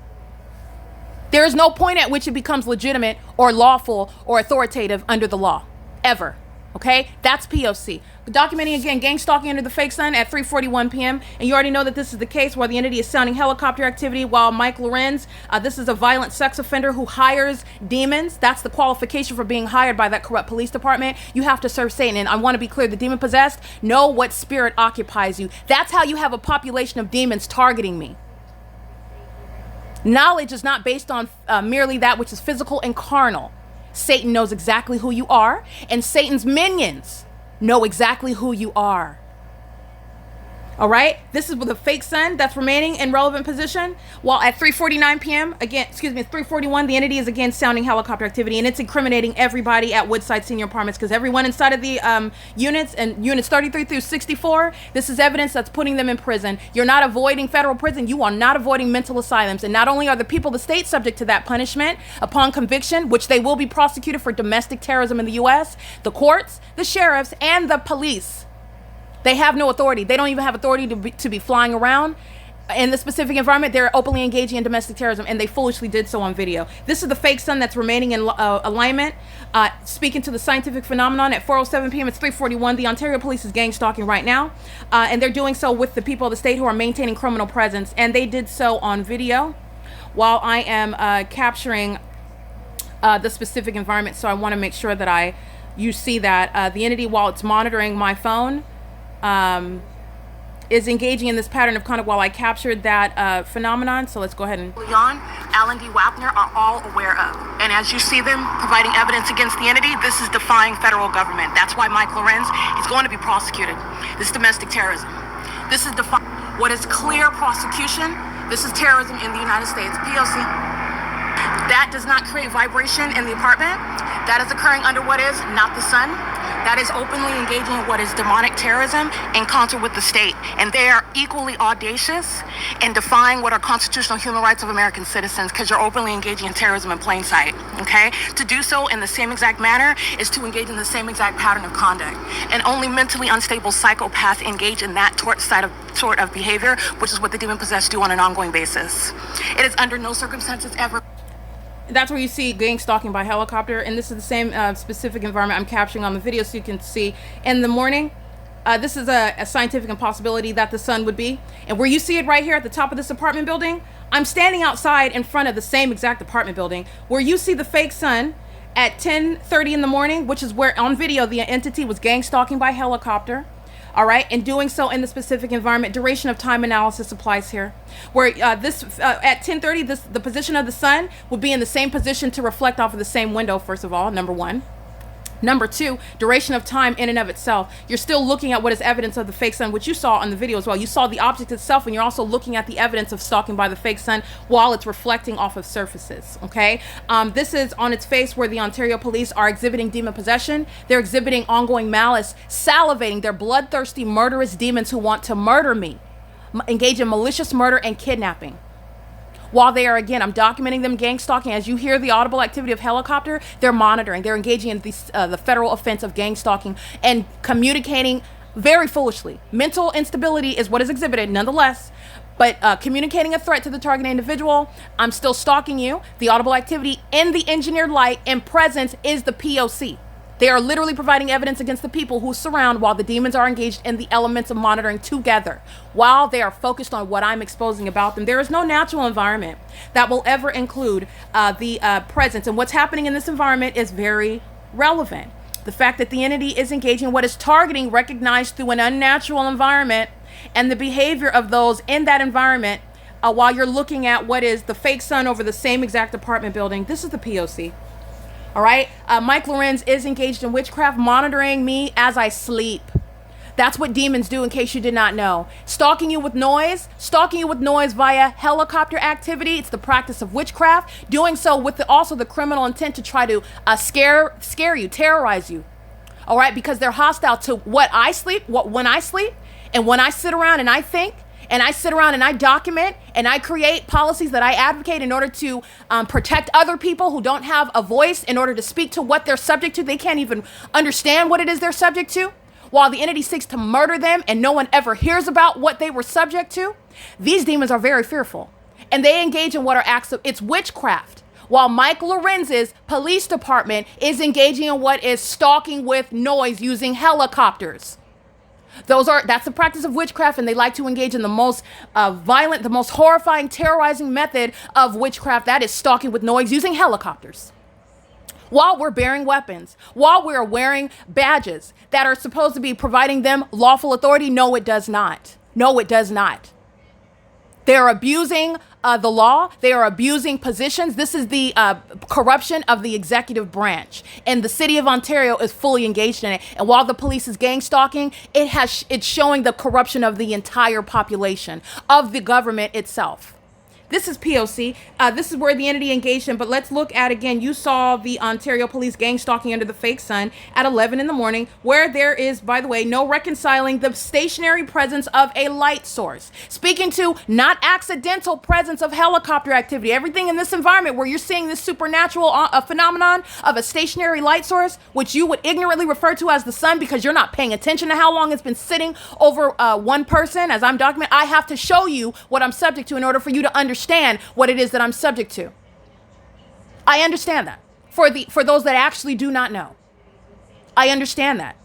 There is no point at which it becomes legitimate or lawful or authoritative under the law, ever. Okay, that's P.O.C. Documenting again gang stalking under the fake sun at 3:41 p.m. And you already know that this is the case where the entity is sounding helicopter activity while Mike Lorenz, this is a violent sex offender who hires demons. That's the qualification for being hired by that corrupt police department. You have to serve Satan. And I want to be clear, the demon possessed, know what spirit occupies you. That's how you have a population of demons targeting me. Knowledge is not based on merely that which is physical and carnal. Satan knows exactly who you are, and Satan's minions know exactly who you are. All right, this is with a fake sun that's remaining in relevant position. While at 3:49 p.m., again, excuse me, 3:41, the entity is again sounding helicopter activity, and it's incriminating everybody at Woodside Senior Apartments because everyone inside of the units and units 33 through 64, this is evidence that's putting them in prison. You're not avoiding federal prison. You are not avoiding mental asylums. And not only are the people of the state subject to that punishment upon conviction, which they will be prosecuted for domestic terrorism in the U.S., the courts, the sheriffs, and the police. They have no authority. They don't even have authority to be flying around in the specific environment. They're openly engaging in domestic terrorism, and they foolishly did so on video. This is the fake sun that's remaining in alignment. Speaking to the scientific phenomenon at 4:07 p.m. It's 3:41. The Ontario Police is gang stalking right now, and they're doing so with the people of the state who are maintaining criminal presence, and they did so on video while I am capturing the specific environment. So I want to make sure that you see that the entity, while it's monitoring my phone, is engaging in this pattern of conduct while I captured that phenomenon. So let's go ahead and... Leon, Alan D. WAPNER are all aware of. And as you see them providing evidence against the entity, this is defying federal government. That's why Mike Lorenz is going to be prosecuted. This is domestic terrorism. This is what is clear prosecution. This is terrorism in the United States. P.O.C. That does not create vibration in the apartment. That is occurring under what is not the sun. That is openly engaging in what is demonic terrorism in concert with the state. And they are equally audacious in defying what are constitutional human rights of American citizens, because you're openly engaging in terrorism in plain sight, okay? To do so in the same exact manner is to engage in the same exact pattern of conduct. And only mentally unstable psychopaths engage in that sort of behavior, which is what the demon-possessed do on an ongoing basis. It is under no circumstances ever... That's where you see gang stalking by helicopter, and this is the same specific environment I'm capturing on the video, so you can see in the morning. This is a scientific impossibility that the sun would be, and where you see it right here at the top of this apartment building, I'm standing outside in front of the same exact apartment building where you see the fake sun at 10:30 in the morning, which is where on video the entity was gang stalking by helicopter. All right, and doing so in the specific environment. Duration of time analysis applies here, where at 10:30, the position of the sun would be in the same position to reflect off of the same window. First of all, number one. Number two, duration of time in and of itself. You're still looking at what is evidence of the fake sun, which you saw on the video as well. You saw the object itself, and you're also looking at the evidence of stalking by the fake sun while it's reflecting off of surfaces, okay? This is on its face where the Ontario police are exhibiting demon possession. They're exhibiting ongoing malice, salivating. They're bloodthirsty, murderous demons who want to murder me, engage in malicious murder and kidnapping. While they are, again, I'm documenting them gang stalking. As you hear the audible activity of helicopter, they're monitoring. They're engaging in the federal offense of gang stalking and communicating very foolishly. Mental instability is what is exhibited, nonetheless. But communicating a threat to the target individual, I'm still stalking you. The audible activity in the engineered light and presence is the P.O.C. They are literally providing evidence against the people who surround while the demons are engaged in the elements of monitoring together. While they are focused on what I'm exposing about them, there is no natural environment that will ever include the presence. And what's happening in this environment is very relevant. The fact that the entity is engaging in what is targeting recognized through an unnatural environment and the behavior of those in that environment while you're looking at what is the fake sun over the same exact apartment building. This is the P.O.C. All right. Mike Lorenz is engaged in witchcraft, monitoring me as I sleep. That's what demons do, in case you did not know. Stalking you with noise via helicopter activity. It's the practice of witchcraft. Doing so with also the criminal intent to try to scare you, terrorize you. All right. Because they're hostile to when I sleep, and when I sit around and I think, and I sit around and I document and I create policies that I advocate in order to protect other people who don't have a voice in order to speak to what they're subject to. They can't even understand what it is they're subject to, while the entity seeks to murder them and no one ever hears about what they were subject to. These demons are very fearful, and they engage in what are acts of, it's witchcraft. While Mike Lorenz's police department is engaging in what is stalking with noise using helicopters. That's the practice of witchcraft, and they like to engage in the most violent, the most horrifying, terrorizing method of witchcraft. That is stalking with noise using helicopters. While we're bearing weapons, while we're wearing badges that are supposed to be providing them lawful authority, no, it does not. No, it does not. They're abusing the law. They are abusing positions. This is the corruption of the executive branch. And the city of Ontario is fully engaged in it. And while the police is gang stalking, it's showing the corruption of the entire population, of the government itself. This is P.O.C. This is where the entity engaged in. But let's look at, again, you saw the Ontario police gang stalking under the fake sun at 11 in the morning, where there is, by the way, no reconciling the stationary presence of a light source. Speaking to not accidental presence of helicopter activity. Everything in this environment where you're seeing this supernatural phenomenon of a stationary light source, which you would ignorantly refer to as the sun because you're not paying attention to how long it's been sitting over one person. As I'm documenting, I have to show you what I'm subject to in order for you to understand what it is that I'm subject to. I understand that. For those that actually do not know, I understand that.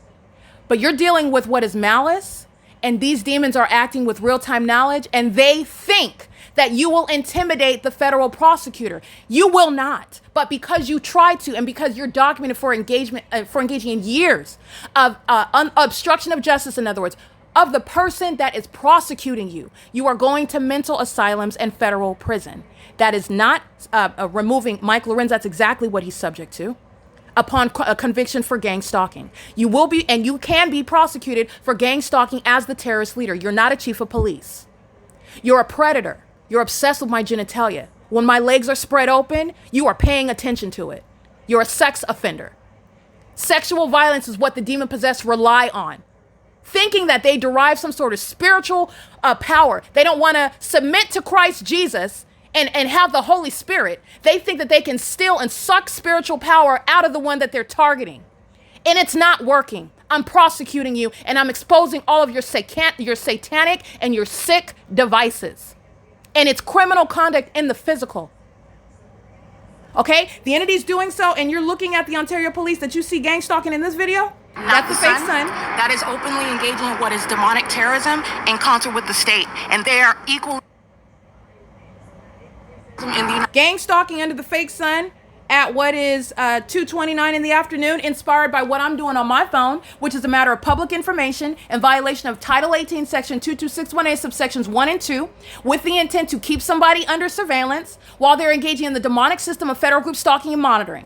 But you're dealing with what is malice, and these demons are acting with real-time knowledge, and they think that you will intimidate the federal prosecutor. You will not. But because you try to, and because you're documented for engaging in years of obstruction of justice, in other words, of the person that is prosecuting you. You are going to mental asylums and federal prison. That is not removing Mike Lorenz. That's exactly what he's subject to upon a conviction for gang stalking. You will be, and you can be prosecuted for gang stalking as the terrorist leader. You're not a chief of police. You're a predator. You're obsessed with my genitalia. When my legs are spread open, you are paying attention to it. You're a sex offender. Sexual violence is what the demon-possessed rely on, thinking that they derive some sort of spiritual power. They don't want to submit to Christ Jesus and have the Holy Spirit. They think that they can steal and suck spiritual power out of the one that they're targeting. And it's not working. I'm prosecuting you, and I'm exposing all of your satanic and your sick devices. And it's criminal conduct in the physical. Okay? The entity's doing so, and you're looking at the Ontario police that you see gang stalking in this video. That's the fake son. That is openly engaging in what is demonic terrorism in concert with the state. And they are equal in the gang stalking under the fake son at what is 2:29 in the afternoon, inspired by what I'm doing on my phone, which is a matter of public information in violation of Title 18, Section 22618, subsections 1 and 2, with the intent to keep somebody under surveillance while they're engaging in the demonic system of federal group stalking and monitoring.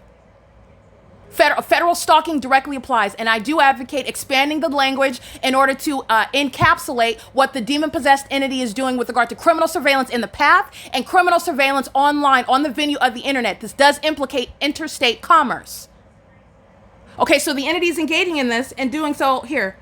Federal stalking directly applies, and I do advocate expanding the language in order to encapsulate what the demon-possessed entity is doing with regard to criminal surveillance in the path and criminal surveillance online on the venue of the internet. This does implicate interstate commerce. Okay, so the entity is engaging in this and doing so here,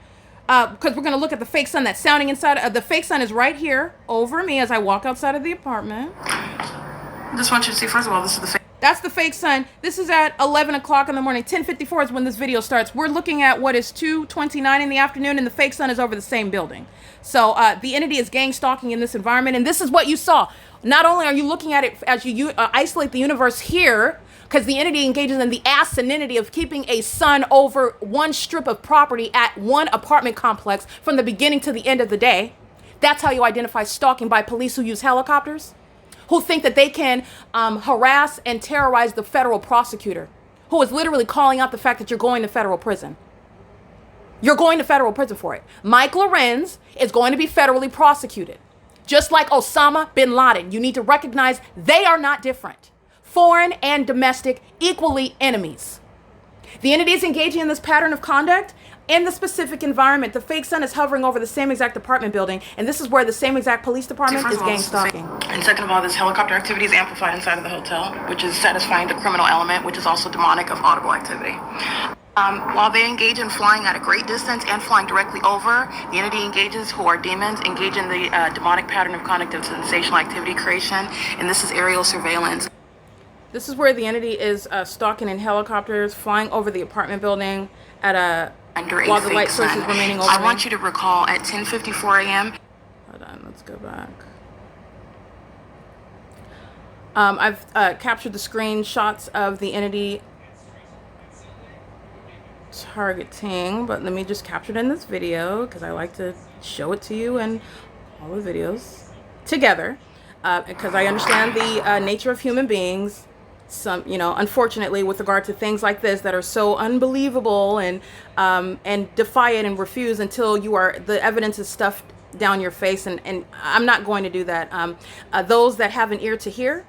because we're going to look at the fake son that's sounding inside. The fake son is right here over me as I walk outside of the apartment. I just want you to see, first of all, this is the fake. That's the fake son. This is at 11 o'clock in the morning. 10:54 is when this video starts. We're looking at what is 2:29 in the afternoon, and the fake son is over the same building. So the entity is gang stalking in this environment, and this is what you saw. Not only are you looking at it as you isolate the universe here, because the entity engages in the asininity of keeping a son over one strip of property at one apartment complex from the beginning to the end of the day. That's how you identify stalking by police who use helicopters, who think that they can harass and terrorize the federal prosecutor, who is literally calling out the fact that you're going to federal prison. You're going to federal prison for it. Mike Lorenz is going to be federally prosecuted. Just like Osama bin Laden, you need to recognize they are not different. Foreign and domestic, equally enemies. The entity is engaging in this pattern of conduct in the specific environment. The fake son is hovering over the same exact apartment building, and this is where the same exact police department is gang stalking. And second of all, this helicopter activity is amplified inside of the hotel, which is satisfying the criminal element, which is also demonic of audible activity. While they engage in flying at a great distance and flying directly over, the entity engages, who are demons, engage in the demonic pattern of conduct of sensational activity creation, and this is aerial surveillance. This is where the entity is stalking in helicopters, flying over the apartment building at while the light source is remaining over. I want you to recall at 10:54 a.m. Hold on, let's go back. I've captured the screenshots of the entity targeting, but let me just capture it in this video because I like to show it to you and all the videos together, because I understand the nature of human beings. Unfortunately, with regard to things like this that are so unbelievable and defy it and refuse until the evidence is stuffed down your face, and I'm not going to do that. Those that have an ear to hear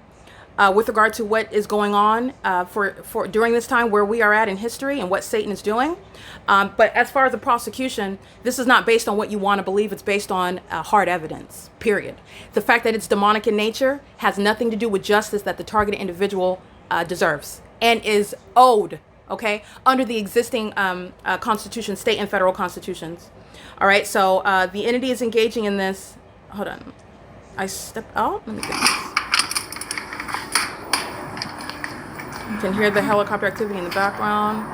with regard to what is going on for during this time where we are at in history and what Satan is doing. But as far as the prosecution, this is not based on what you want to believe. It's based on hard evidence, period. The fact that it's demonic in nature has nothing to do with justice that the targeted individual deserves and is owed, okay, under the existing constitution, state and federal constitutions. All right, so the entity is engaging in this. Hold on. I stepped out. Let me get this. You can hear the helicopter activity in the background.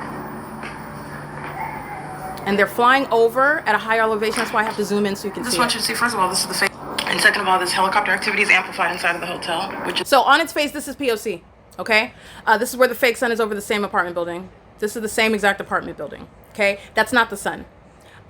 And they're flying over at a higher elevation. That's why I have to zoom in so you can see. I just want you to see, first of all, this is the fake. And second of all, this helicopter activity is amplified inside of the hotel, which is... So on its face, this is P.O.C, okay? This is where the fake son is over the same apartment building. This is the same exact apartment building, okay? That's not the son.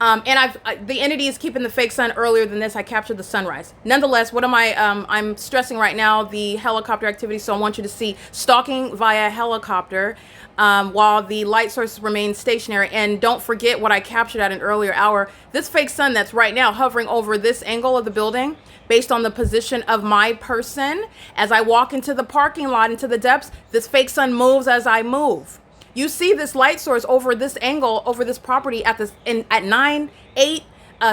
And the entity is keeping the fake sun earlier than this. I captured the sunrise. Nonetheless, what am I'm stressing right now the helicopter activity. So I want you to see stalking via helicopter while the light source remains stationary. And don't forget what I captured at an earlier hour. This fake sun that's right now hovering over this angle of the building, based on the position of my person, as I walk into the parking lot, into the depths, this fake sun moves as I move. You see this light source over this angle, over this property at 9, 8,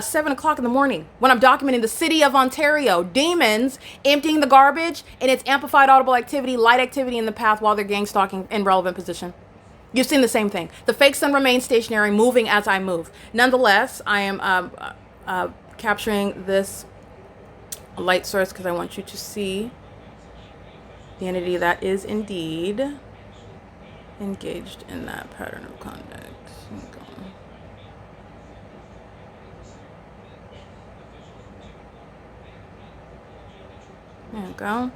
7 o'clock in the morning when I'm documenting the city of Ontario. Demons emptying the garbage, and it's amplified audible activity, light activity in the path while they're gang stalking in relevant position. You've seen the same thing. The fake sun remains stationary, moving as I move. Nonetheless, I am capturing this light source because I want you to see the entity that is indeed engaged in that pattern of conduct. There you go.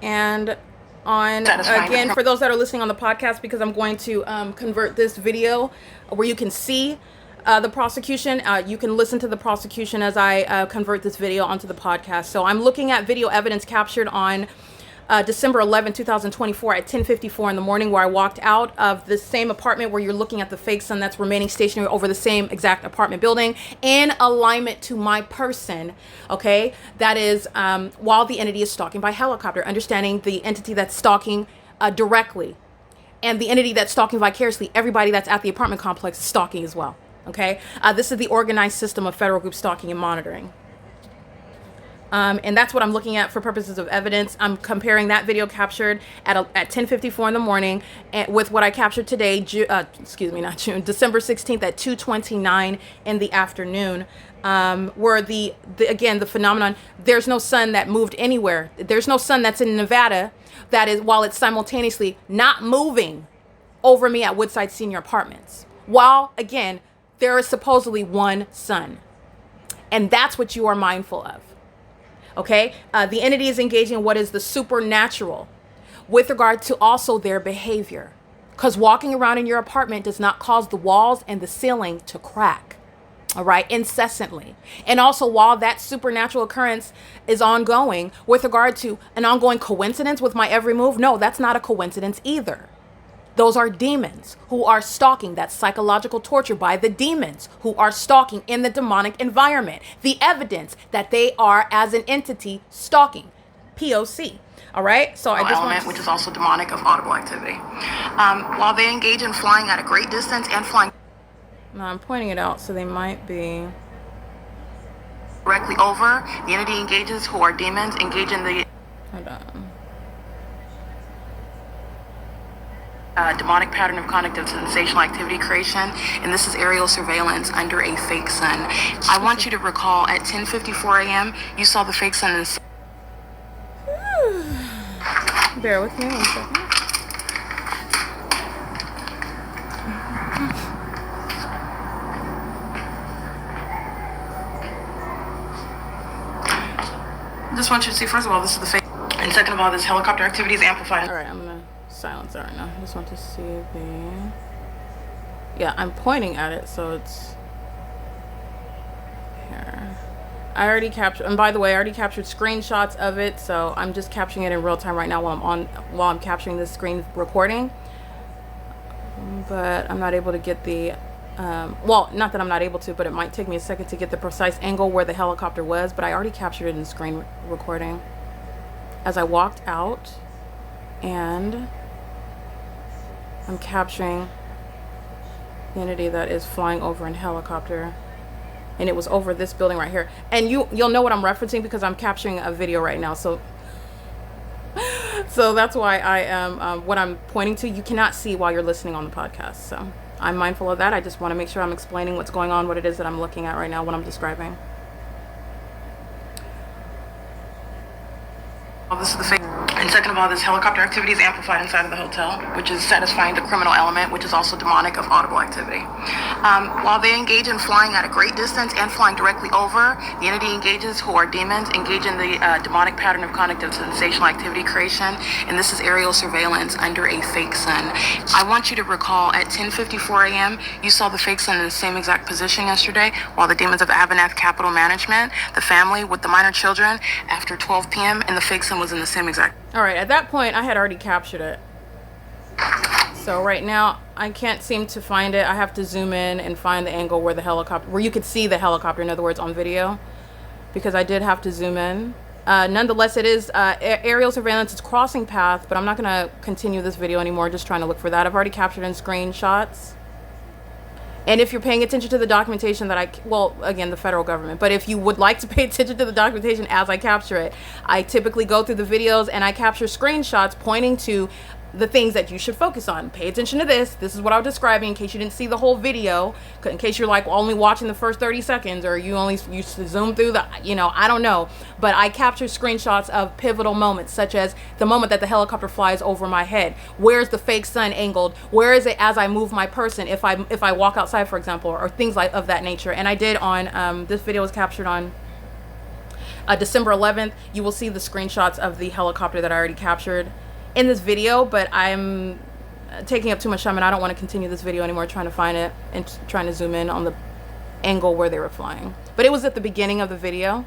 And on, again, for those that are listening on the podcast, because I'm going to convert this video where you can see the prosecution, you can listen to the prosecution as I convert this video onto the podcast. So I'm looking at video evidence captured on December 11, 2024 at 10:54 in the morning, where I walked out of the same apartment where you're looking at the fake sun that's remaining stationary over the same exact apartment building in alignment to my person. Okay, that is while the entity is stalking by helicopter, understanding the entity that's stalking directly and the entity that's stalking vicariously. Everybody that's at the apartment complex is stalking as well. Okay, this is the organized system of federal group stalking and monitoring. And that's what I'm looking at for purposes of evidence. I'm comparing that video captured at 10:54 in the morning with what I captured today, December 16th at 2:29 in the afternoon, where again, the phenomenon, there's no sun that moved anywhere. There's no sun that's in Nevada that is, while it's simultaneously not moving over me at Woodside Senior Apartments, while again, there is supposedly one sun. And that's what you are mindful of. Okay, the entity is engaging in what is the supernatural with regard to also their behavior, because walking around in your apartment does not cause the walls and the ceiling to crack, all right, incessantly. And also, while that supernatural occurrence is ongoing with regard to an ongoing coincidence with my every move, no, that's not a coincidence either. Those are demons who are stalking. That's psychological torture by the demons who are stalking in the demonic environment. The evidence that they are, as an entity, stalking. P.O.C. All right? So I just want which is also demonic of audible activity. While they engage in flying at a great distance and flying... No, I'm pointing it out, so they might be... directly over, the entity engages who are demons, engage in the... Hold on. Demonic pattern of conduct of sensational activity creation, and this is aerial surveillance under a fake sun. I want you to recall at 10:54 a.m. you saw the fake sun. Bear with me 1 second. Just want you to see, first of all, this is the fake, and second of all, this helicopter activity is amplified. All right, I'm gonna silence that right now. I just want to see the... Yeah, I'm pointing at it, so it's here. I already captured, and by the way, I already captured screenshots of it, so I'm just capturing it in real time right now while I'm capturing this screen recording. But I'm not able to get the well, not that I'm not able to, but it might take me a second to get the precise angle where the helicopter was, but I already captured it in the screen recording as I walked out, and I'm capturing the entity that is flying over in helicopter, and it was over this building right here. And you'll know what I'm referencing because I'm capturing a video right now, so that's why I am what I'm pointing to you cannot see while you're listening on the podcast. So I'm mindful of that. I just want to make sure I'm explaining what's going on, what it is that I'm looking at right now, what I'm describing. Well, this is the fake. And second of all, this helicopter activity is amplified inside of the hotel, which is satisfying the criminal element, which is also demonic of audible activity. While they engage in flying at a great distance and flying directly over, the entity engages, who are demons, engage in the demonic pattern of conduct of sensational activity creation, and this is aerial surveillance under a fake sun. I want you to recall at 10:54 a.m., you saw the fake sun in the same exact position yesterday, while the demons of AVANATH Capital Management, the family with the minor children, after 12 p.m., and the fake sun was in the same exact. All right, at that point, I had already captured it. So right now, I can't seem to find it. I have to zoom in and find the angle where the helicopter, where you could see the helicopter, in other words, on video, because I did have to zoom in. Nonetheless, it is aerial surveillance. It's crossing path, but I'm not going to continue this video anymore, just trying to look for that. I've already captured in screenshots. And if you're paying attention to the documentation that well, again, the federal government, but if you would like to pay attention to the documentation as I capture it, I typically go through the videos and I capture screenshots pointing to the things that you should focus on. Pay attention to this. This is what I'm describing in case you didn't see the whole video, in case you're like only watching the first 30 seconds or you zoom through the, I don't know. But I capture screenshots of pivotal moments, such as the moment that the helicopter flies over my head. Where's the fake sun angled? Where is it as I move my person if I walk outside, for example, or things like of that nature. And I did on, this video was captured on December 11th. You will see the screenshots of the helicopter that I already captured in this video, but I'm taking up too much time and I don't want to continue this video anymore trying to find it and trying to zoom in on the angle where they were flying. But it was at the beginning of the video,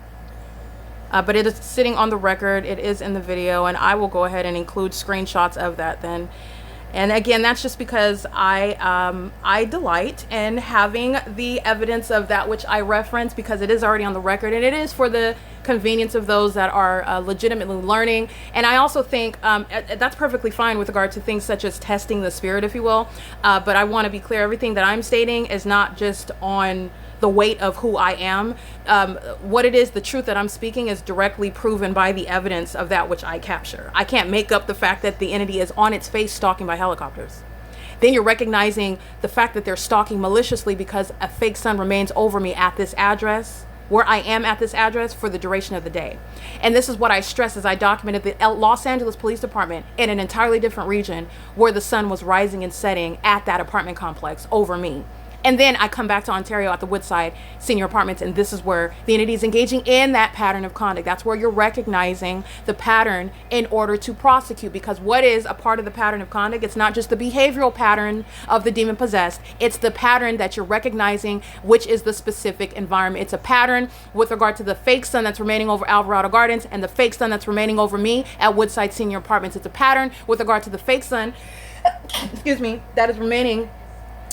but it is sitting on the record. It is in the video, and I will go ahead and include screenshots of that then. And again, that's just because I delight in having the evidence of that which I reference, because it is already on the record, and it is for the convenience of those that are legitimately learning. And I also think that's perfectly fine with regard to things such as testing the spirit, if you will. But I want to be clear, everything that I'm stating is not just on the weight of who I am. What it is, the truth that I'm speaking is directly proven by the evidence of that which I capture. I can't make up the fact that the entity is on its face stalking by helicopters. Then you're recognizing the fact that they're stalking maliciously because a fake sun remains over me at this address, where I am at this address for the duration of the day. And this is what I stress as I documented the Los Angeles Police Department in an entirely different region where the sun was rising and setting at that apartment complex over me. And then I come back to Ontario at the Woodside Senior Apartments, and this is where the entity is engaging in that pattern of conduct. That's where you're recognizing the pattern in order to prosecute, because what is a part of the pattern of conduct? It's not just the behavioral pattern of the demon possessed. It's the pattern that you're recognizing, which is the specific environment. It's a pattern with regard to the fake sun that's remaining over Alvarado Gardens and the fake sun that's remaining over me at Woodside Senior Apartments. It's a pattern with regard to the fake sun, excuse me, that is remaining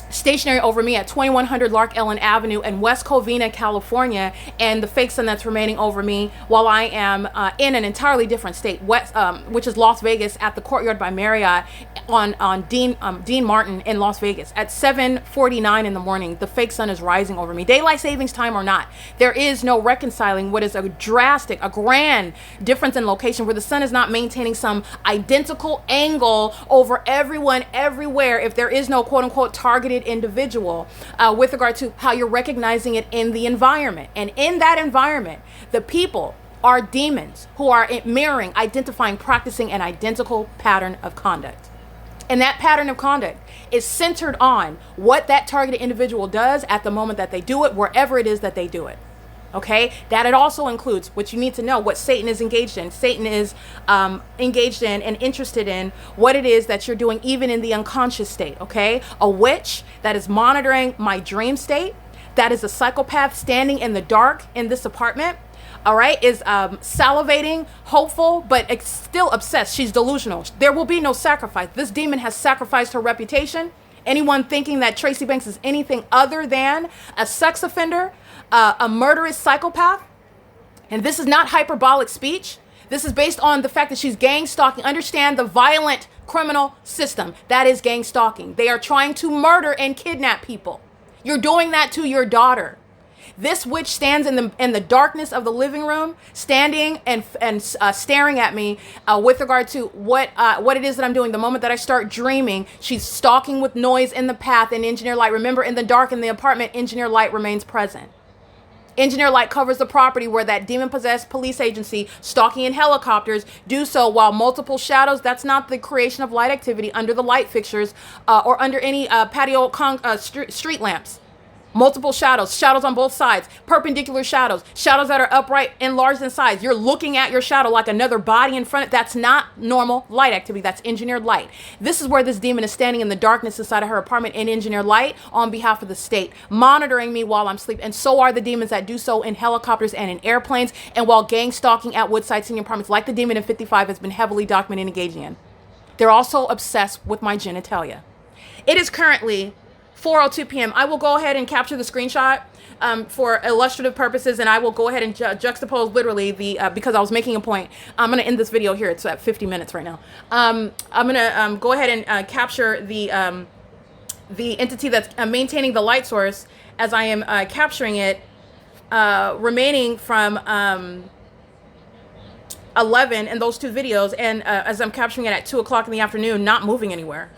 stationary over me at 2100 Lark Ellen Avenue in West Covina, California, and the fake sun that's remaining over me while I am in an entirely different state, which is Las Vegas, at the Courtyard by Marriott on Dean Martin in Las Vegas at 7:49 in the morning. The fake sun is rising over me. Daylight savings time or not, there is no reconciling what is a grand difference in location, where the sun is not maintaining some identical angle over everyone everywhere if there is no quote-unquote targeted individual, with regard to how you're recognizing it in the environment. And in that environment, the people are demons who are mirroring, identifying, practicing an identical pattern of conduct. And that pattern of conduct is centered on what that targeted individual does at the moment that they do it, wherever it is that they do it. Okay, that it also includes what you need to know, what Satan is engaged in. Satan is engaged in and interested in what it is that you're doing, even in the unconscious state. Okay, a witch that is monitoring my dream state, that is a psychopath standing in the dark in this apartment, all right, is salivating, hopeful, but still obsessed. She's delusional. There will be no sacrifice. This demon has sacrificed her reputation. Anyone thinking that Tracy Banks is anything other than a sex offender, a murderous psychopath, and this is not hyperbolic speech. This is based on the fact that she's gang stalking. Understand the violent criminal system that is gang stalking. They are trying to murder and kidnap people. You're doing that to your daughter. This witch stands in the darkness of the living room, standing and staring at me with regard to what it is that I'm doing. The moment that I start dreaming, she's stalking with noise in the path and engineer light. Remember, in the dark in the apartment, engineer light remains present. Engineer light covers the property where that demon-possessed police agency stalking in helicopters do so, while multiple shadows. That's not the creation of light activity under the light fixtures or under any patio street lamps. Multiple shadows, shadows on both sides, perpendicular shadows, shadows that are upright, enlarged in size. You're looking at your shadow like another body in front. That's not normal light activity. That's engineered light. This is where this demon is standing in the darkness inside of her apartment in engineered light on behalf of the state, monitoring me while I'm asleep. And so are the demons that do so in helicopters and in airplanes, and while gang stalking at Woodside senior apartments, like the demon in 55 has been heavily documented and engaging in. They're also obsessed with my genitalia. It is currently 4:02 p.m. I will go ahead and capture the screenshot for illustrative purposes, and I will go ahead and juxtapose literally the because I was making a point. I'm going to end this video here. It's at 50 minutes right now. I'm going to go ahead and capture the entity that's maintaining the light source as I am capturing it, remaining from 11 in those two videos, and as I'm capturing it at 2 o'clock in the afternoon, not moving anywhere.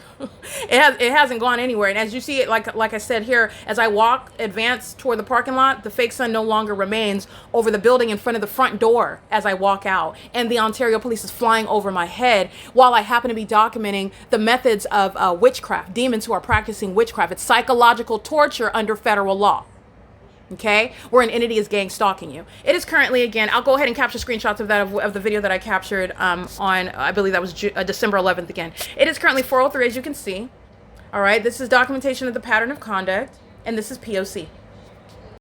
It hasn't gone anywhere. And as you see it, like I said here, as I advance toward the parking lot, the fake sun no longer remains over the building in front of the front door as I walk out, and the Ontario police is flying over my head while I happen to be documenting the methods of witchcraft, demons who are practicing witchcraft. It's psychological torture under federal law. Okay, where an entity is gang stalking you. It is currently, again, I'll go ahead and capture screenshots of that of the video that I captured on, I believe that was December 11th again. It is currently 4:03, as you can see. All right, this is documentation of the pattern of conduct, and this is POC.